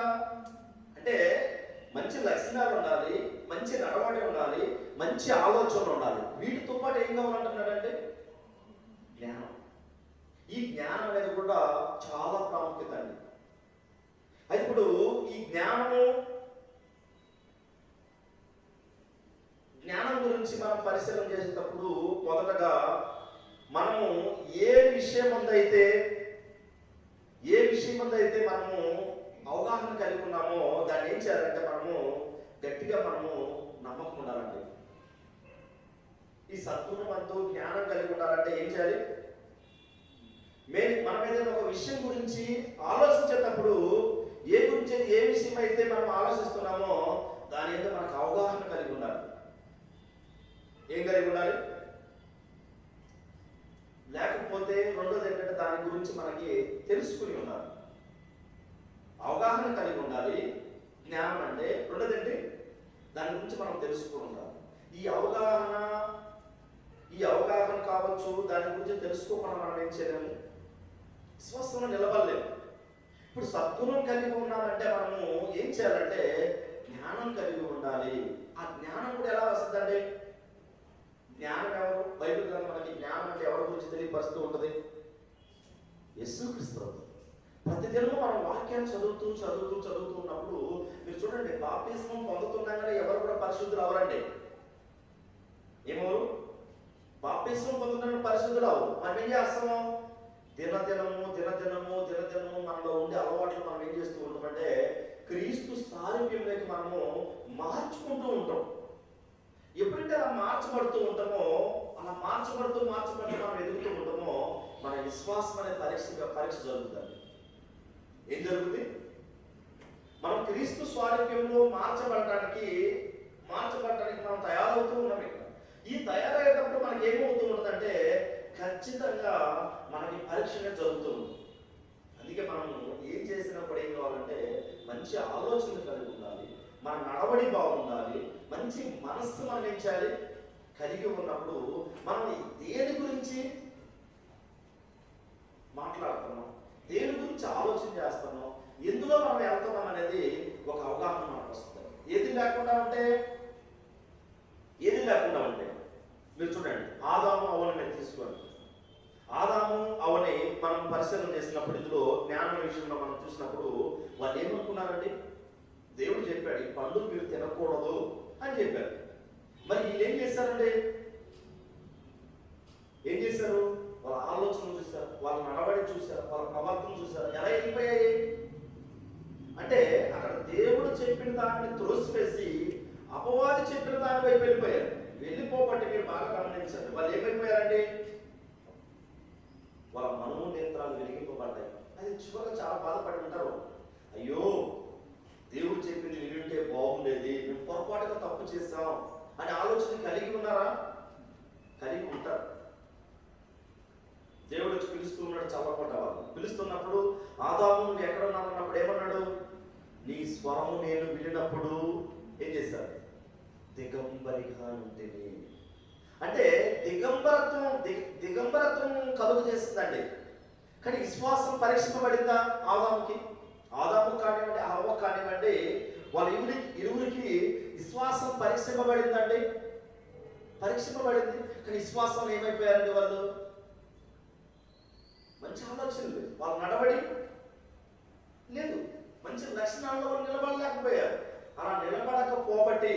అంటే మంచి లక్షణాలు ఉండాలి, మంచి నడవడి ఉండాలి, మంచి ఆలోచనలు ఉండాలి. వీటితో పాటు ఏం కావాలంటున్నాడంటే జ్ఞానం. ఈ జ్ఞానం అనేది కూడా చాలా ప్రాముఖ్యత అండి. అయితే ఇప్పుడు ఈ జ్ఞానం గురించి మనం పరిశీలన చేసేటప్పుడు మొదటగా మనము ఏ విషయం ముందైతే మనము అవగాహన కలిగి ఉన్నామో దాన్ని ఏం చేయాలంటే మనము గట్టిగా నమ్మకం ఉండాలండి. ఈ సద్గుణంతో జ్ఞానం కలిగి ఉండాలంటే ఏం చేయాలి? మనం ఏదైనా ఒక విషయం గురించి ఆలోచించేటప్పుడు ఏ విషయం అయితే మనం ఆలోచిస్తున్నామో దాని మీద మనకు అవగాహన కలిగి ఉండాలి. ఏం కలిగి ఉండాలి? లేకపోతే రెండోది ఏంటంటే దాని గురించి మనకి తెలుసుకుని ఉండాలి, అవగాహన కలిగి ఉండాలి. జ్ఞానం అంటే రెండోది ఏంటి? దాని గురించి మనం తెలుసుకుని ఉండాలి. ఈ అవగాహన కావచ్చు, దాని గురించి తెలుసుకోకుండా మనం ఏం చేయలేము, విశ్వాసంలో నిలబడలేము. ఇప్పుడు సద్గుణం కలిగి ఉన్నామంటే మనము ఏం చేయాలంటే జ్ఞానం కలిగి ఉండాలి. ఆ జ్ఞానం కూడా ఎలా వస్తుందండి? జ్ఞానం ఎవరు? బైబిల్ గ్రంథం మనకి జ్ఞానం అంటే ఎవరి గురించి తెలియపరుస్తూ ఉంటుంది? యేసుక్రీస్తు. ప్రతిదినము మనం వాక్యాన్ని చదువుతూ ఉన్నప్పుడు మీరు చూడండి, బాప్తిస్మం పొందుతున్నాగానే ఎవరు కూడా పరిశుద్ధులు అవరండి. ఏమవరు? బాప్తిస్మం పొందుతున్న పరిశుద్ధులు అవరు. మనం ఏం చేస్తాము? దినదినము మనలో ఉండే అలవాట్లు మనం ఏం చేస్తూ ఉంటామంటే క్రీస్తు సారూప్యంలోకి మనము మార్చుకుంటూ ఉంటాం. ఎప్పుడైతే అలా మార్చబడుతూ ఉంటామో, అలా మార్చబడుతూ మనం ఎదుగుతూ ఉంటామో మన విశ్వాసం అనే పరీక్ష జరుగుతుంది. ఏం జరుగుతుంది? మనం క్రీస్తు స్వారూప్యంలో మార్చబడటానికి మనం తయారవుతూ ఉన్నాం. ఇక్కడ ఈ తయారయ్యేటప్పుడు మనకి ఏమవుతూ ఉంటుందంటే ఖచ్చితంగా మనకి పరీక్షనే జరుగుతుంది. అందుకే మనం ఏం చేసినప్పుడు ఏం కావాలంటే మంచి ఆలోచన కలిగి ఉండాలి, మన నడవడి బాగుండాలి, మంచి మనస్సు మనం ఏం చేయాలి కలిగి ఉన్నప్పుడు మనం దేని గురించి మాట్లాడుతున్నాం, దేని గురించి ఆలోచన చేస్తున్నాం, ఎందులో మనం వెళ్తున్నాం అనేది ఒక అవగాహన మనకు వస్తుంది. ఏది లేకుండా ఉంటే మీరు చూడండి, ఆదాము అవ్వని మీరు తీసుకోండి. ఆదాము అవ్వని మనం పరిశీలన చేసినప్పుడు ఇందులో జ్ఞానం విషయంలో మనం చూసినప్పుడు వాళ్ళు ఏమనుకున్నారండి? దేవుడు చెప్పాడు ఈ పండు మీరు తినకూడదు అని చెప్పారు. మరి వీళ్ళు ఏం చేశారండి? ఏం చేశారు? వాళ్ళ ఆలోచన చూశారు, వాళ్ళ నడవడి చూశారు, వాళ్ళ ప్రవర్తన చూశారు. ఎలా వెళ్ళిపోయాయి అంటే అక్కడ దేవుడు చెప్పిన దాన్ని త్రోసివేసి అపవాది చెప్పిన దాని వైపు వెళ్ళిపోయారు. వెళ్ళిపోబట్టి మీరు బాగా గమనించండి, వాళ్ళు ఏమైపోయారండి? వాళ్ళ మనోనేత్రాలు వెలిగింపబడ్డాయి. అది చివరిగా చాలా బాధపడి ఉంటారు. అయ్యో దేవుడు చెప్పింది వింటే బాగుండేది, మేము పొరపాటుగా తప్పు చేసాం అనే ఆలోచన కలిగి ఉన్నారా? కలిగి ఉంటారు. దేవుడు వచ్చి పిలుస్తూ ఉన్నాడు, చల్లపడ్డ వాళ్ళు పిలుస్తున్నప్పుడు ఆదాము నువ్వు ఎక్కడ ఉన్నావు అన్నప్పుడు ఏమన్నాడు? నీ స్వరము నేను వినినప్పుడు ఏం చేశారు? దిగంబరిగా ఉంటేనే. అంటే దిగంబరత్వం కలుగు చేస్తుందండి. కానీ విశ్వాసం పరీక్షింపబడిందా? ఆదాము కానివ్వండి, హవ్వ కానివ్వండి, వాళ్ళ ఇరువురికి విశ్వాసం పరీక్షింపబడిందండి. పరీక్షింపబడింది. కానీ విశ్వాసం ఏమైపోయారండి? వాళ్ళు మంచి ఆలోచన లేదు, వాళ్ళ నడవడి లేదు, మంచి లక్షణాల్లో వాళ్ళు నిలబడలేకపోయారు. అలా నిలబడకపోబట్టి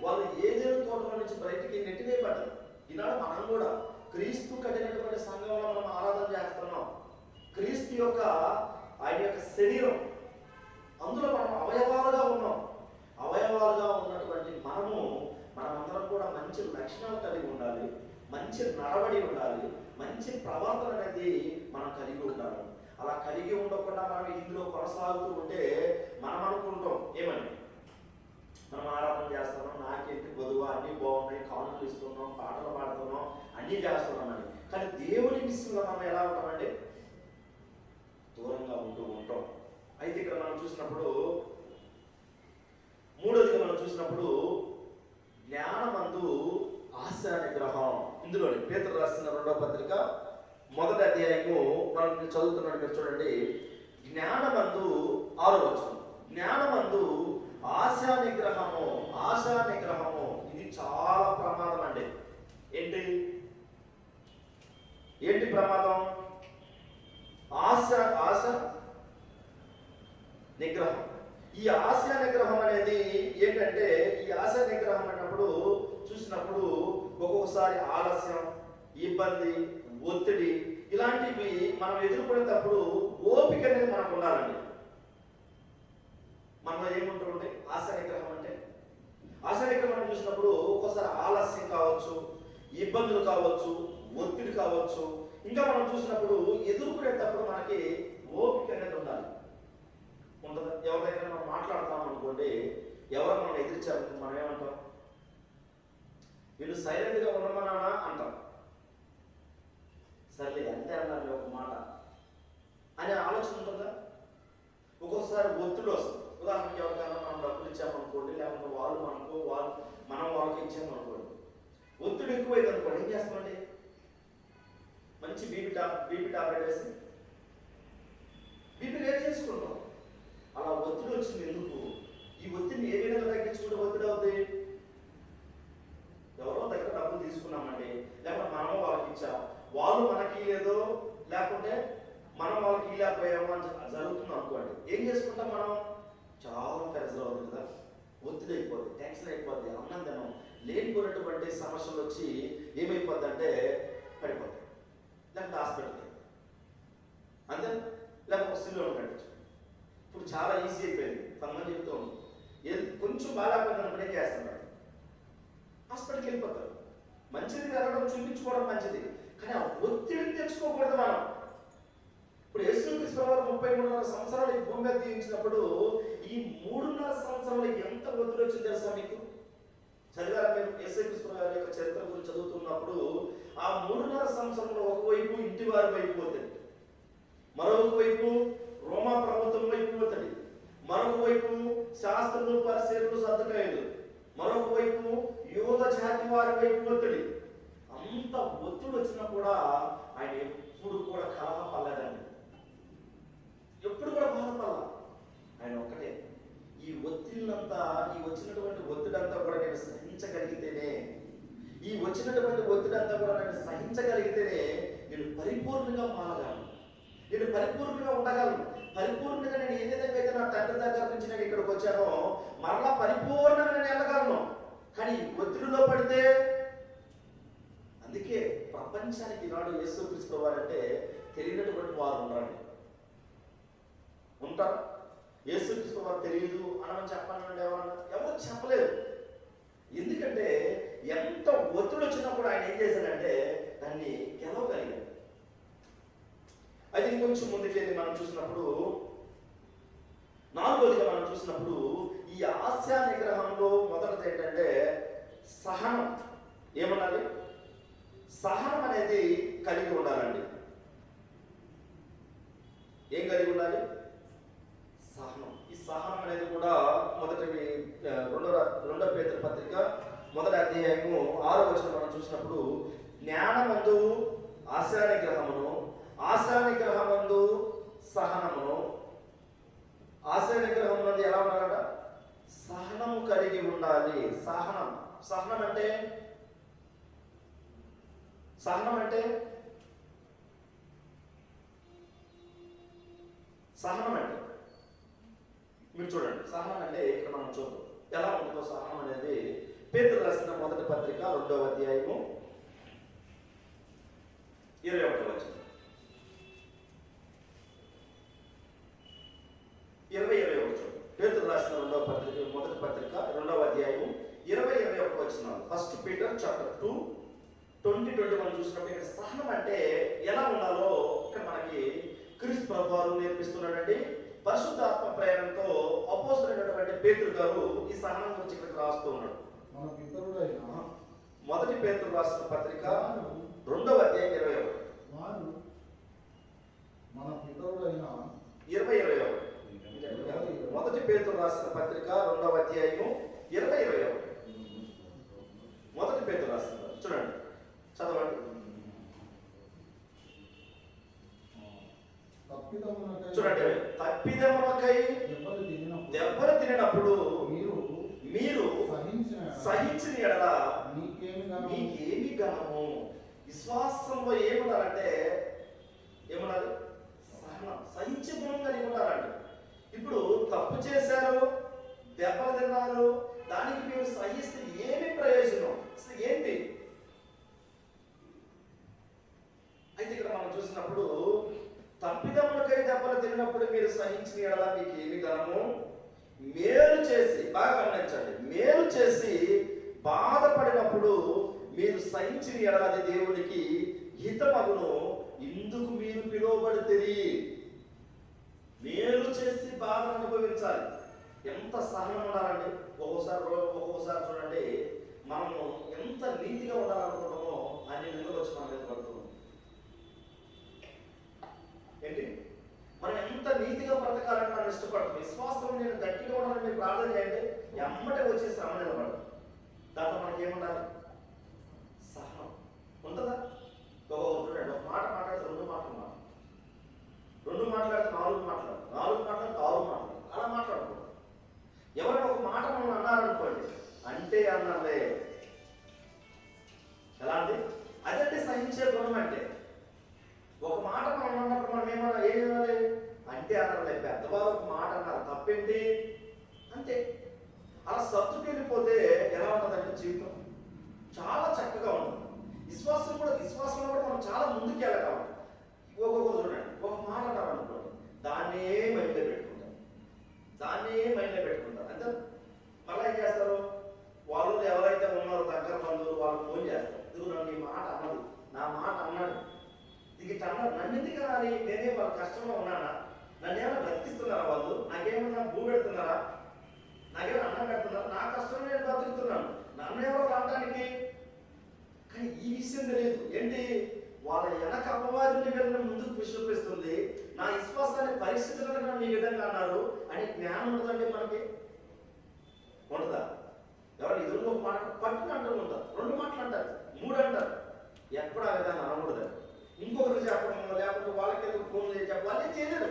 వాళ్ళు ఏదేదో తోటలో నుంచి బయటికి నెట్టివేయబడ్డారు. ఈనాడు మనం కూడా క్రీస్తు కట్టినటువంటి సంఘంలో మనం ఆరాధన చేస్తున్నాం. క్రీస్తు యొక్క ఆయన యొక్క శరీరం, అందులో మనం అవయవాలుగా ఉన్నాం. అవయవాలుగా ఉన్నటువంటి మనమందరం కూడా మంచి లక్షణాలు కలిగి ఉండాలి, మంచి నడవడి ఉండాలి, మంచి ప్రవర్తన అనేది మనం కలిగి ఉండాలి. అలా కలిగి ఉండకుండా మనం ఇందులో కొనసాగుతూ ఉంటే మనం అనుకుంటాం ఏమని? మనం ఆరాధన చేస్తున్నాం, నాకేంటి బదువా, అన్నీ బాగున్నాయి, కానుకలు ఇస్తున్నాం, పాటలు పాడుతున్నాం, అన్నీ చేస్తున్నామని. కానీ దేవుని విషయంలో మనం ఎలా ఉంటామండి? దూరంగా ఉంటాం. అయితే ఇక్కడ మనం చూసినప్పుడు మూడోదిగా మనం చూసినప్పుడు జ్ఞానమందు ఆశ నిగ్రహం. ఇందులోని పేతురు రాసిన 2వ పత్రిక 1వ అధ్యాయము మనం చదువుతున్నాడు. మీరు చూడండి, జ్ఞానమందు 6వ వచనం, జ్ఞానమందు ఆశా నిగ్రహము ఇది చాలా ప్రమాదం అండి. ఏంటి ప్రమాదం? ఆశ నిగ్రహం. ఈ ఆశా నిగ్రహం అనేది ఏంటంటే, ఈ ఆశా నిగ్రహం అన్నప్పుడు చూసినప్పుడు ఒక్కొక్కసారి ఆలస్యం, ఇబ్బంది, ఒత్తిడి ఇలాంటివి మనం ఎదుర్కొనేటప్పుడు ఓపిక అనేది మనకు ఉండాలండి. మనలో ఏముంటుంటే ఆశా నిగ్రహం అంటే, ఆశా నిగ్రహం చూసినప్పుడు ఒక్కోసారి ఆలస్యం కావచ్చు, ఇబ్బందులు కావచ్చు, ఒత్తిడి కావచ్చు. ఇంకా మనం చూసినప్పుడు ఎదుర్కొనేటప్పుడు మనకి ఓపిక అనేది ఉండాలి. ఉండదు. ఎవరైనా మనం మాట్లాడతాం అనుకోండి, ఎవరు మనం ఎదిరించారు, మనం ఏమంటాం? వీళ్ళు సైలెంట్గా ఉండమన్నానా అంటాం. సర్లే అంతే అన్నారు ఒక మాట అనే ఆలోచన ఉంటుందా? ఒక్కొక్కసారి ఒత్తిడి వస్తుంది. ఉదాహరణకి ఎవరికైనా మనం డబ్బులు ఇచ్చామనుకోండి, లేకపోతే మనం వాళ్ళకి ఇచ్చామనుకోండి, ఒత్తిడి ఎక్కువైంది అనుకోండి, ఏం చేస్తామండి? మంచి బీపీ టాబ్లెట్ వేసి ఏమో జరుగుతుంది అనుకోండి, ఏం చేసుకుంటాం మనం? చాలా ప్రెజర్ అవుతుంది కదా, ఒత్తిడి అయిపోద్ది, టెన్షన్ అయిపోద్ది, ఆనందం లేనిపోయినటువంటి సమస్యలు వచ్చి ఏమైపోద్ది అంటే పడిపోతాయి, లేకపోతే హాస్పిటల్కి అంతే, లేకపోతే సిల్లు కట్టచ్చు. ఇప్పుడు చాలా ఈజీ అయిపోయింది. కొంతమంది చెప్తూ ఉంది, కొంచెం బాగాలేకపోతే అనుకునే చేస్తున్నారు, హాస్పిటల్కి వెళ్ళిపోతారు. మంచిది వెళ్ళడం, చూపించుకోవడం మంచిది, కానీ ఆ ఒత్తిడిని తెచ్చుకోకూడదు మనం. ఇప్పుడు యేసుక్రీస్తు ప్రభువు 33.5 సంవత్సరాలు ఈ భూమి మీద జీవించినప్పుడు ఈ 3.5 సంవత్సరాలు ఎంత ఒత్తిడి వచ్చింది తెలుసా మీకు? చదివారా మీరు? యేసుక్రీస్తు ప్రభువు యొక్క చరిత్ర గురించి చదువుతున్నప్పుడు ఆ 3.5 సంవత్సరంలో ఒకవైపు ఇంటి వారి వైపు పోతుంది, మరొక వైపు రోమా ప్రభుత్వం వైపు పోతుంది, మరొక వైపు శాస్త్రులు, పరిసయ్యులు, సద్దకాయులు, మరొక వైపు యూద జాతి వారి వైపు పోతుంది. అంత ఒత్తిడి వచ్చినా కూడా ఆయన ఎప్పుడు కూడా కలహ పడలేదండి, ఎప్పుడు కూడా బాధపడాల. ఆయన ఒక్కటే, ఈ ఒత్తిడినంతా, ఈ వచ్చినటువంటి ఒత్తిడంతా కూడా నేను సహించగలిగితేనే, ఈ వచ్చినటువంటి ఒత్తిడంతా కూడా నేను సహించగలిగితేనే నేను పరిపూర్ణంగా మారగలను, నేను పరిపూర్ణంగా ఉండగలను. పరిపూర్ణంగా నేను ఏ విధంగా అయితే నా తండ్రి దగ్గర నుంచి నేను ఇక్కడికి వచ్చానో మరలా పరిపూర్ణంగా నేను వెళ్ళగలను. కానీ ఒత్తిడిలో పడితే, అందుకే ప్రపంచానికి ఈనాడు యేసుక్రీస్తు వారంటే తెలియనటువంటి వారు ఉన్నారండి, ఉంటారు. యేసుక్రీస్తు వారు తెలియదు అని చెప్పాలంటే ఎవరు చెప్పలేదు. ఎందుకంటే ఎంత ఒత్తిడి వచ్చినా కూడా ఆయన ఏం చేశాడంటే దాన్ని గెలవగలిగాడు. అది ఇంకొంచెం ముందుకెళ్ళి మనం చూసినప్పుడు, 4వదిగా మనం చూసినప్పుడు ఈ ఆస్యా నిగ్రహంలో మొదటిది ఏంటంటే సహనం. ఏమన్నాలి? సహనం అనేది కలిగి ఉండాలండి. ఏం కలిగి ఉండాలి? సహనం. ఈ సహనం అనేది కూడా రెండో పేతురు పత్రిక 1వ అధ్యాయము 6వ వచనం మనం చూసినప్పుడు జ్ఞానమందు ఆశా నిగ్రహమును, ఆశా నిగ్రహమందు సహనమును, ఆశా నిగ్రహం నందు ఎలా ఉండాలట? సహనము కలిగి ఉండాలి. సహనం. సహనం అంటే మీరు చూడండి, సహనం అంటే ఇక్కడ మనం చూద్దాం ఎలా ఉంటుందో. సహనం అనేది పేతురు రాసిన 1వ పత్రిక 2వ అధ్యాయము 21వ వచనం, 20-21 చూడండి. పేతురు రాసిన 1వ పత్రిక 1వ పత్రిక 2వ అధ్యాయము 20-21 వచనాలు. ఫస్ట్ పీటర్ చాప్టర్ 2:20-21 చూసినప్పుడు ఇక్కడ సహనం అంటే ఎలా ఉండాలో ఇక్కడ మనకి క్రీస్తు ప్రభువు నేర్పిస్తున్నాడండి. పరిశుద్ధాత్మ ప్రేరణతో అపోస్తలుడైనటువంటి పేతురు గారు ఈ సహనం గురించి ఇక్కడ రాస్తూ ఉన్నాడు. మొదటి పేతురు రాసిన పత్రిక 2వ అధ్యాయం 20-21. మొదటి పేతురు రాసిన పత్రిక 2వ అధ్యాయము 20-21. మొదటి పేతురు రాసిన, చూడండి, చదవండి. చూడండి, తప్పిదమునకై దెబ్బలు తినప్పుడు మీరు సహించిన ఎడల మీకేమి ఘనము. విశ్వాసంలో ఏముండాలంటే ఏముండాలి? సహనం. సహించే గుణం కలిగి ఉండాలండి. ఇప్పుడు తప్పు చేశారు, దెబ్బలు తిన్నారు, దానికి మీరు సహిస్తే ఏమి ప్రయోజనం? అసలు ఏంటి? అయితే ఇక్కడ మనం చూసినప్పుడు తప్పిదములకై దెబ్బలు తిన్నప్పుడు మీరు సహించిన ఎడల మీకు ఏమి ఘనము. మేలు చేసి, బాగా గమనించండి, మేలు చేసి బాధపడినప్పుడు మీరు సహించిన ఎడల అది దేవునికి హితమగును. ఇందుకు మీరు పిలువబడితే మేలు చేసి బాధ అనుభవించాలి. ఎంత సహనం ఉండాలండి. ఒక్కోసారి చూడండి, మనము ఎంత నీతిగా ఉండాలనుకుంటామో అన్ని నిందలు వచ్చి మన మీద పడుతున్నాం. ఏంటి? మనం ఎంత నీతిగా బ్రతకాలని మనం ఇష్టపడతాం. విశ్వాసం నేను గట్టిగా ఉండాలని మీరు ప్రార్థన చేయండి, ఎమ్మటే వచ్చే శ్రమ నిలబడదు. దాంట్లో మనకి ఏముండాలి? సహనం ఉంటుందా? చూడండి, ఒక మాట మాట్లాడితే 2 మాటలు మాట్లాడు, 2 మాట్లాడితే 4 మాట్లాడు, 4 మాట్లాడితే 6 మాట్లాడు, అలా మాట్లాడకూడదు. ఎవరైనా ఒక మాట మనం అన్నారనుకోండి, అంటే అన్నదే ఎలాంటి అదంటే సహించే గుణం. అంటే ఒక మాట మనం అన్నప్పుడు మనం ఏమన్నా ఏం చేయాలి? అంతే అన్నారు, పెద్దవారు ఒక మాట అన్నారు, తప్పేంటి అంతే. అలా సర్దుకెళ్ళిపోతే ఎలా ఉంటుందంటే జీవితం చాలా చక్కగా ఉంటుంది. విశ్వాసంలో కూడా మనం చాలా ముందుకు వెళ్ళగలం. ఒక్కొక్కరు చూడండి, ఒక మాట అన్నారు అనుకోండి, దాన్నే మైండ్లో పెట్టుకుంటారు అంతే. మళ్ళీ ఏం చేస్తారు, వాళ్ళు ఎవరైతే ఉన్నారో దగ్గర బంధువులు వాళ్ళు ఫోన్ చేస్తారు, ఇదిగో నన్ను ఈ మాట అన్నది, నా మాట అన్నాడు, ఇది అన్నారు, నన్ను ఎందుకు అనాలి, నేనే వాళ్ళ కష్టంలో ఉన్నానా, నన్ను ఏమైనా బ్రతికిస్తున్నారా, వాళ్ళు నాకేమన్నా భూ పెడుతున్నారా, నాకేమైనా అన్నం పెడుతున్నారా, నా కష్టంలో నేను బ్రతుకుతున్నాను, నన్ను ఎవరో అనడానికి. కానీ ఈ విషయం తెలియదు ఏంటి, వాళ్ళ వెనక అపవాదిని వెళ్ళిన ముందుకు విశ్వపిస్తుంది, నా విశ్వాసాన్ని పరీక్షించడానికి నన్ను ఈ విధంగా అన్నారు అని జ్ఞానం ఉంటుందండి మనకి, ఉండదా? ఎవరు ఎదురుగా ఒక మాట పట్టున అంటూ ఉంటారు, 2 మాటలు అంటారు, 3 అంటారు, ఎప్పుడు ఆ విధానం అనకూడదు. ఇంకొకరు చెప్పడం, లేకపోతే వాళ్ళకి ఏదో ఫోన్ చేసి చెప్పాలి, వాళ్ళే చేయగలరు.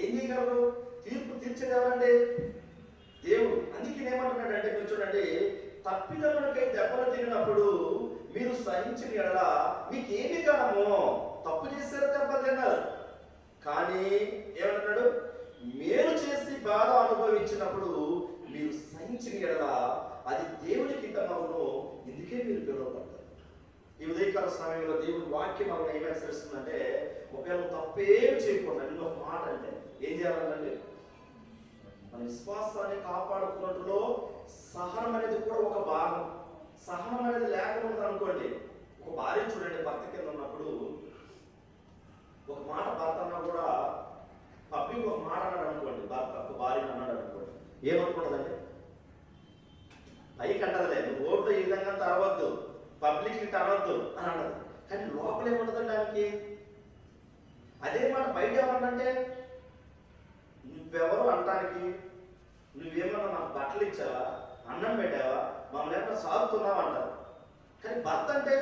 ఏం చేయగలరు? తీర్పు తీర్చేది ఎవరండి? దేవుడు. అందుకే ఏమంటున్నాడంటే, మీరు చూడండి, తప్పిదములకై దెబ్బలు తిరిగినప్పుడు మీరు సహించిన ఎడల మీకేమి కానమో, తప్పు చేశారు దెబ్బలు తిన్నారు, కానీ ఏమంటున్నాడు, మేలు చేసి బాధ అనుభవించినప్పుడు మీరు సహించిన ఎడల అది దేవునికి హితమగును, ఇందుకే మీరు పిలువబడతారు. ఈ ఉదయకాల సమయంలో దేవుడి వాక్యం మనం ఏం హెచ్చరిస్తుందంటే, ఒకవేళ తప్పేం చేయకుండా నేను ఒక మాట అంటే ఏం చేయాలంటే, మన విశ్వాసాన్ని కాపాడుకున్నట్లో సహనం అనేది కూడా ఒక భాగం. సహనం అనేది లేకుండా అనుకోండి, ఒక భార్య చూడండి, భర్త కింద ఉన్నప్పుడు ఒక మాట భర్త అన్నా కూడా పబ్లిక్ ఒక మాట అన్నాడు అనుకోండి, భర్త ఒక భార్యను అన్నాడు అనుకోండి, ఏమనుకుంటుందండి? పైకి అంటదిలే, నువ్వు ఓట్లు ఈ విధంగా తరవద్దు, పబ్లిక్ ఇట్ అనవద్దు అని అన్నది, కానీ లోపల ఏముంటుందండి దానికి? అదే మాట బయట ఏమన్నంటే, నువ్వెవరు అంటానికి, నువ్వేమన్నా మాకు బట్టలు ఇచ్చావా, అన్నం పెట్టావా, మమ్మల్ని ఏమన్నా సాగుతున్నావా అంటారు. కానీ భర్త అంటే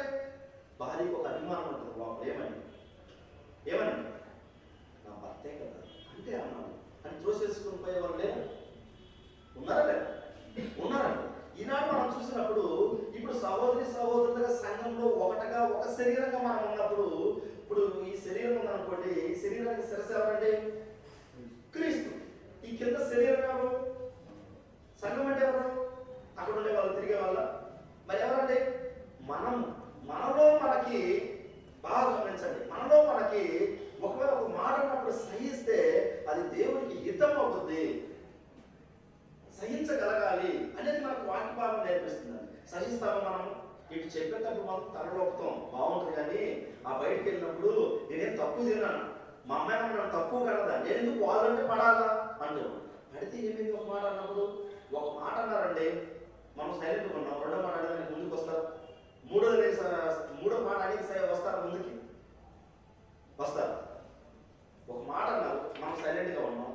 భార్యకు ఒక అభిమానం ఉంటుంది లోపల, ఏమని నా భర్తే కదా అంటే అన్నాను అని చూసేసుకుని పోయే వాళ్ళు లేరు, ఉన్నారా లేదా? ఉన్నారండి. ఈనాడు మనం చూసినప్పుడు ఇప్పుడు సహోదరులుగా సంఘంలో ఒకటగా ఒక శరీరంగా మనం ఉన్నప్పుడు, ఇప్పుడు ఈ శరీరం ఉందనుకోండి, ఈ శరీరానికి శిరస్సు ఎవరండి? క్రీస్తు. ఈ కింద శరీరం ఎవరు? సంఘం అంటే ఎవరు? అక్కడ ఉండే వాళ్ళు, తిరిగే వాళ్ళ, మరి ఎవరండి? మనలో మనకి బాగా గమనించండి, మనలో మనకి ఒకవేళ ఒక మాట అన్నప్పుడు సహిస్తే అది దేవునికి హితం అవుతుంది, సహించగలగాలి అనేది మనకు వాక్య భాగం నేర్పిస్తుంది. సహిస్తాము మనం, ఇటు చెప్పేటప్పుడు మనం తనలోపుతాం బాగుంటుంది, కానీ ఆ బయటకు వెళ్ళినప్పుడు నేనేం తక్కువ తిన్నాను, మా అమ్మాయి నన్ను తక్కువ కలదా, నేను ఎందుకు వాళ్ళంటే పడాలా అంటారు. పడితే ఏమైంది? ఒక మాట అన్నప్పుడు ఒక మాట అన్నారండి, మనం సైలెంట్గా ఉన్నాం, 2వ మాట అడగడానికి ముందుకు వస్తారు, 3వ మాట అడిగి వస్తారు, ముందుకి వస్తారు. ఒక మాట అన్నారు, మనం సైలెంట్గా ఉన్నాం,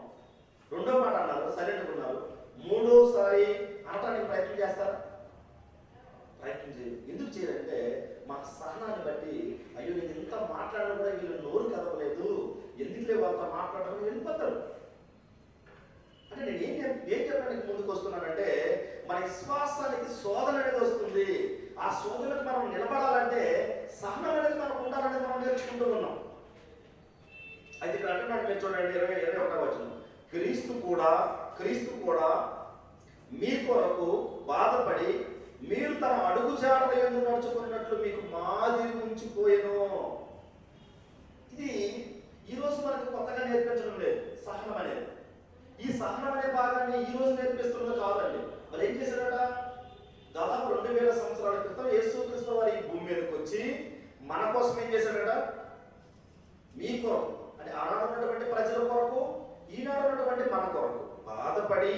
2వ మాట అన్నారు, సైలెంట్గా ఉన్నారు, 3వసారి అనటానికి ప్రయత్నం చేస్తారు, ప్రయత్నం చేయరు. ఎందుకు చేయరంటే మన సహనాన్ని బట్టి, అయ్యో నేను ఎంత మాట్లాడడం కూడా వీళ్ళు నోరు కదవలేదు, ఎందుకులే వాళ్ళతో మాట్లాడడం వెళ్ళిపోతారు. అంటే నేను ఏం చెప్పడానికి ముందుకు వస్తున్నానంటే, మన విశ్వాసానికి శోధన అనేది వస్తుంది. ఆ శోధనకు మనం నిలబడాలంటే సహనం అనేది మనకు ఉండాలనేది మనం నేర్చుకుంటూ ఉన్నాం. అయితే ఇక్కడ అంటున్నాడు, మీరు చూడండి 21వ వచనం, క్రీస్తు కూడా మీ కొరకు బాధపడి మీరు తన అడుగుజాడల యందు నడుచుకున్నట్లు మీకు మాదిరి ఉంచిపోయెను. ఇది ఈరోజు మనకు కొత్తగా నేర్పించడం లేదు సహనం అనేది. ఈ సహనం అనే భాగాన్ని ఈ రోజు నేర్పిస్తున్నది కాదండి. మరి ఏం చేశాడట? దాదాపు 2000 సంవత్సరాల క్రితం యేసుక్రీస్తు వారి ఈ భూమి మీదకి వచ్చి మన కోసం ఏం చేశాడట? మీ కొరకు, అంటే ఆనాడు ఉన్నటువంటి ప్రజల కొరకు, ఈనాడు ఉన్నటువంటి మన కొరకు బాధపడి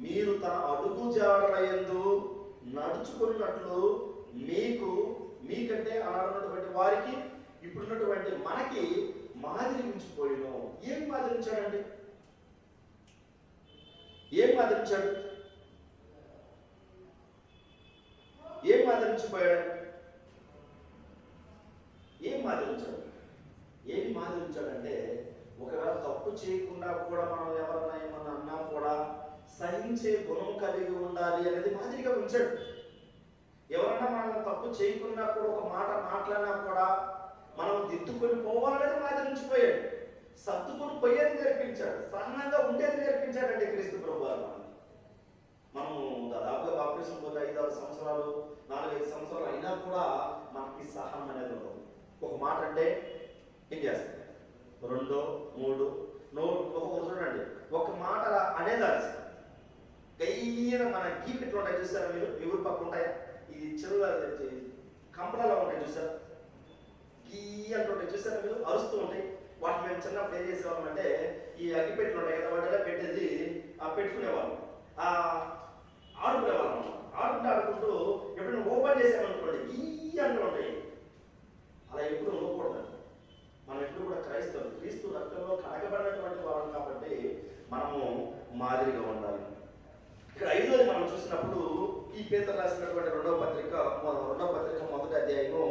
మీరు తన అడుగు జాడల యందు నడుచుకున్నట్లు మీకంటే ఆనాడున్నటువంటి వారికి, ఇప్పుడున్నటువంటి మనకి మాదిరి ఉంచిపోయాను. ఏం మాదిరించాడండి? ఏం మాదిరించాడు? ఏం మాదిరించిపోయాడు? ఏం మాదిరించాడు? ఏమి మాదిరించాడంటే, ఒకవేళ తప్పు చేయకుండా కూడా మనం ఎవరన్నా ఏమన్నా అన్నా కూడా సహించే గుణం కలిగి ఉండాలి అనేది మాదిరిగా ఉంచాడు. ఎవరన్నా మనం తప్పు చేయకుండా కూడా ఒక మాట మాట్లాడినా కూడా మనం దిద్దుకొని పోవాలనేది మాదిరించిపోయాడు. క్రీస్తు ప్రభు వారు మనము దాదాపుగా బాప్టిజం పోతే 5-6 సంవత్సరాలు 4-5 సంవత్సరాలు అయినా కూడా మనకి సహనం అనేది ఉండదు. ఒక మాట అంటే ఏం చేస్తాం, 2-3 ఒక్కొక్కరు చూడండి ఒక మాట అనేది అలసి గయ్యన మన గీపిట్లు ఉంటాయి చూసారా మీరు, ఎవరు పక్క ఉంటాయా, ఇది చిన్న కంపలలో ఉంటాయి చూసారా, గీ అంటుంటాయి చూసారా మీరు, అరుస్తూ ఉంటాయి. వాటిని మేము చిన్నప్పుడు ఏం చేసేవాళ్ళం అంటే ఈ అగ్గిపెట్లు ఉంటాయి కదా వాటిలో పెట్టేది పెట్టుకునేవాళ్ళం, ఆడుకునేవాళ్ళం. ఆడుకుంటూ ఎప్పుడైనా ఓపెన్ చేసామనుకోండి గీ అంటూ ఉంటాయి. అలా ఎప్పుడు ఉండకూడదండి. మనం ఎప్పుడు కూడా క్రీస్తు రక్తంలో కడగబడినటువంటి వారు కాబట్టి మనము మాదిరిగా ఉండాలి. ఇక్కడ 5వది మనం చూసినప్పుడు ఈ పేతురు రాసినటువంటి రెండవ పత్రిక మొదటి అధ్యాయము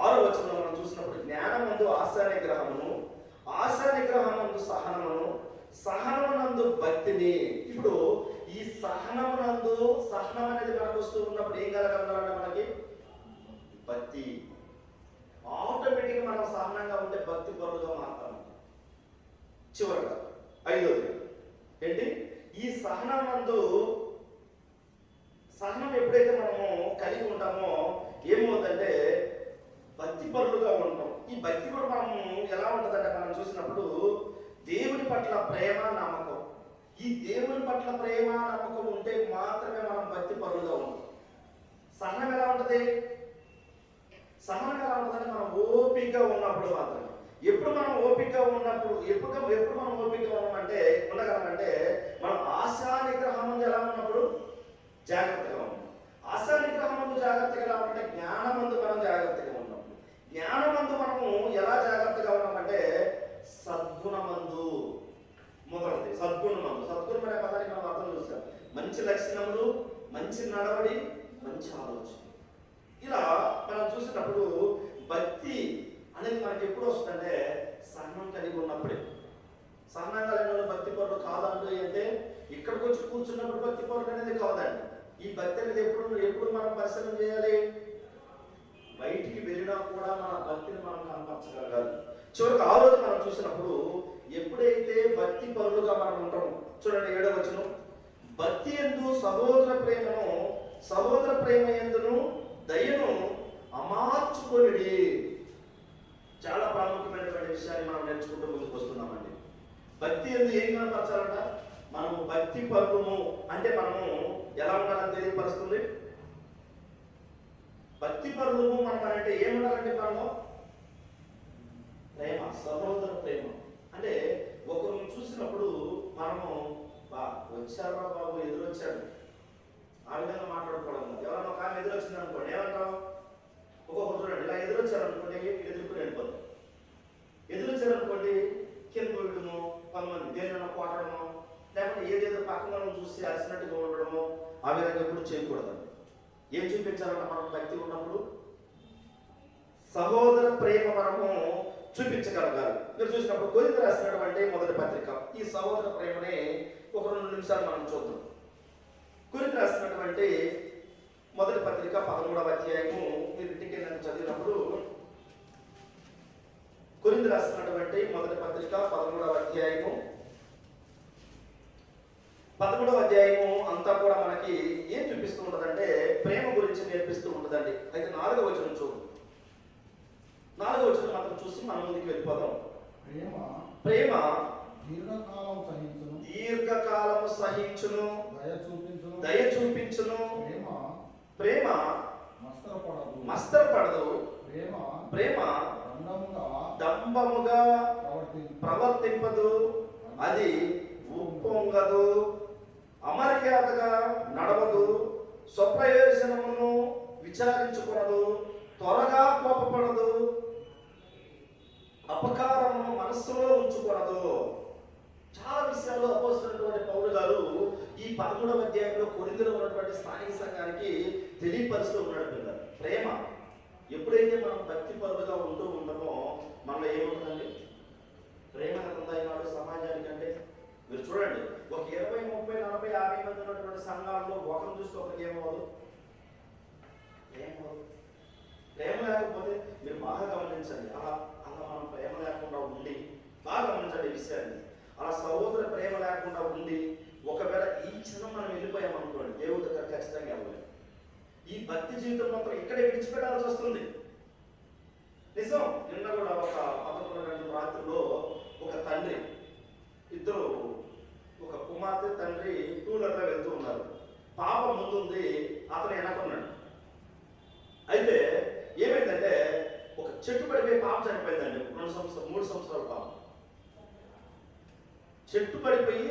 6వ వచనంలో మనం చూసినప్పుడు జ్ఞానమందు ఆశానిగ్రహమును, ఆశానిగ్రహమందు సహనమును, సహనమునందు భక్తిని. ఇప్పుడు ఈ సహనం అనేది మనకు వస్తూ ఉన్నప్పుడు ఏం కలగలంటే మనకి భక్తి. ఆటోమేటిక్గా మనం సహనంగా ఉంటే భక్తి పరులుగా మారుతాం. చివరిగా 5వది ఏంటి, ఈ సహనం ఎప్పుడైతే మనము కలిగి ఉంటామో ఏమవుతుందంటే భక్తి పరులుగా ఉంటాం. ఈ భక్తి కూడా మనము ఎలా ఉంటుందంటే మనం చూసినప్పుడు దేవుని పట్ల ప్రేమ నమ్మకం. ఈ దేవుని పట్ల ప్రేమ నమ్మకం ఉంటే మాత్రమే మనం భక్తి పరులుగా ఉంటాం. సహనం ఎలా ఉంటుంది అంటే మనం ఓపికగా ఉన్నప్పుడు మాత్రమే. ఎప్పుడు మనం ఓపికగా ఉన్నప్పుడు ఎప్పుడు మనం ఓపికగా ఉండగలమంటే మనం ఆశా నిగ్రహం ముందు ఎలా ఉన్నప్పుడు జాగ్రత్తగా ఉన్నాం. ఆశా నిగ్రహం ముందు జాగ్రత్తగా ఎలా ఉంటే జ్ఞానమందు మనం జాగ్రత్తగా ఉన్నాం. జ్ఞానమందు మనము ఎలా జాగ్రత్తగా ఉన్నామంటే సద్గుణమందు. మొదటిది సద్గుణమందు. సద్గుణం అనే పదానికి మనం అర్థం చూస్తాం, మంచి లక్షణములు, మంచి నడవడి, మంచి ఆలోచన. ఇలా మనం చూసినప్పుడు భక్తి అనేది మనకి ఎప్పుడు వస్తుందంటే సహనం కలిగి ఉన్నప్పుడే. సహనం కలిగిన భక్తి పరులు కాదంటే అంటే ఇక్కడికి వచ్చి కూర్చున్నప్పుడు భక్తి పరులు అనేది కాదండి. ఈ భక్తి అనేది ఎప్పుడు మనం పరిశీలన చేయాలి, బయటికి వెళ్ళినా కూడా మన భక్తిని మనం కనపరచగలగాలి. చివరికి 6వది మనం చూసినప్పుడు ఎప్పుడైతే భక్తి పరులుగా మనం ఉంటామో చూడండి 7వ వచనం, భక్తి యందు సహోదర ప్రేమ యందును దయను అమార్చుకొనిడి. చాలా ప్రాముఖ్యమైనటువంటి విషయాన్ని మనం నేర్చుకుంటూ ముందుకు వస్తున్నామండి. భక్తి యందు ఏం కనపరచాలంట, మనము భక్తి పరులము అంటే మనము ఎలా ఉండాలని తెలియపరుస్తుంది. భక్తి పరులము మనం అంటే ఏముండాలంటే మనలో ప్రేమ, సహోదర ప్రేమ. అంటే ఒకరిని చూసినప్పుడు మనము వచ్చారా బాబు ఎదురొచ్చాడు ఆ విధంగా మాట్లాడుకోవడం. ఎవరైనా ఒక ఆమె ఎదురొచ్చింది అనుకోండి ఏమంటాం, ఒక్కొక్కరు చూడండి ఇలా ఎదురొచ్చారనుకోండి ఎదుర్కొని వెళ్ళిపోతాం. ఎదురొచ్చారనుకోండి కింద పోయడము, కొంతమంది దేనిలో కొట్టడము, లేకపోతే ఏదేదో పక్కన చూసి అరిసినట్టుగా ఉండడము, ఆ విధంగా ఎప్పుడు చేయకూడదు. ఏం చూపించాలంటే మనం భక్తి ఉన్నప్పుడు సహోదర ప్రేమ మనము చూపించగలగాలి. మీరు చూసినప్పుడు కొరింథీయులకు రాసినటువంటి మొదటి పత్రిక ఈ సహోదర ప్రేమని ఒక 2 నిమిషాలు మనం చూద్దాం. కొరింథీయులకు రాసినటువంటి మొదటి పత్రిక 13వ అధ్యాయము మీరు ఇంటికి చదివినప్పుడు కొరింథీయులకు రాసినటువంటి మొదటి పత్రిక 13వ అధ్యాయము అంతా కూడా మనకి ఏం చూపిస్తూ ఉంటుందంటే ప్రేమ గురించి నేర్పిస్తూ ఉంటుందండి. అయితే 4వ వచనం చూడు. 4వ వచనం మాత్రం చూసి మనం ముందుకు వెళ్ళిపోదాం. ప్రేమ దీర్ఘకాలము సహించును, దయ చూపించును, ప్రేమ మస్తరపడదు, ప్రేమ దంభముగా ప్రవర్తింపదు, అది ఉప్పొంగదు, అమర్యాదగా నడవదు, స్వప్రయోజనమును విచారించుకునదు, త్వరగా కోపపడదు, అపకారమును మనస్సులో ఉంచుకునదు. చాలా విషయాల్లో అపోస్తలుడైనటువంటి పౌలు గారు ఈ 13వ అధ్యాయంలో కొరింథీలో ఉన్నటువంటి స్థానిక సంఘానికి తెలియపరుస్తూ ఉన్నాడు. పిల్లలు ప్రేమ ఎప్పుడైతే మనం భక్తి పరులుగా ఉంటూ ఉంటామో మనలో ఏమవుతుందండి, ప్రేమ ఉందన్నాడు సమాజానికి. అంటే మీరు చూడండి ఒక 20, 30, 40, 50 మంది ఉన్నటువంటి సంఘాల్లో ఒకరిని చూస్తే ఒకరికి ఏమవుదు. ప్రేమ లేకపోతే మీరు బాగా గమనించండి. అలా మనం ప్రేమ లేకుండా ఉండి బాగా గమనించండి ఈ విషయాన్ని. అలా సహోదర ప్రేమ లేకుండా ఉండి ఒకవేళ ఈ క్షణం మనం వెళ్ళిపోయామనుకోండి, దేవుడి దగ్గర ఖచ్చితంగా వెళ్ళలేము. ఈ భక్తి జీవితం మాత్రం ఇక్కడే విడిచిపెట్టాల్సి వస్తుంది. నిజం. నిన్న కూడా ఒక 11 గంటల రాత్రిలో ఒక తండ్రి, ఇద్దరు, ఒక కుమార్తె తండ్రి టూలర్లో వెళ్తూ ఉన్నారు. పాప ముందుంది, అతను వెనకున్నాడు. అయితే ఏమైందంటే ఒక చెట్టు పడిపోయి పాప చనిపోయిందండి. 3 సంవత్సరాల పాప చెట్టు పడిపోయి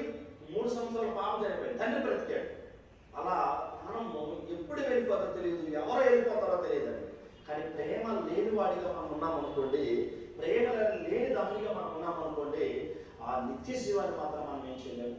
3 సంవత్సరాల పాప చనిపోయింది. తండ్రి బ్రతికాడు. అలా మనము ఎప్పుడు వెళ్ళిపోతారో తెలియదు, ఎవరు వెళ్ళిపోతారో తెలియదండి. కానీ ప్రేమ లేని వాడిగా మనం ఉన్నామనుకోండి, ప్రేమ లేని దానిగా మనం ఉన్నామనుకోండి, ఆ నిత్య జీవాన్ని మాత్రం మనం ఏం చేయలేము.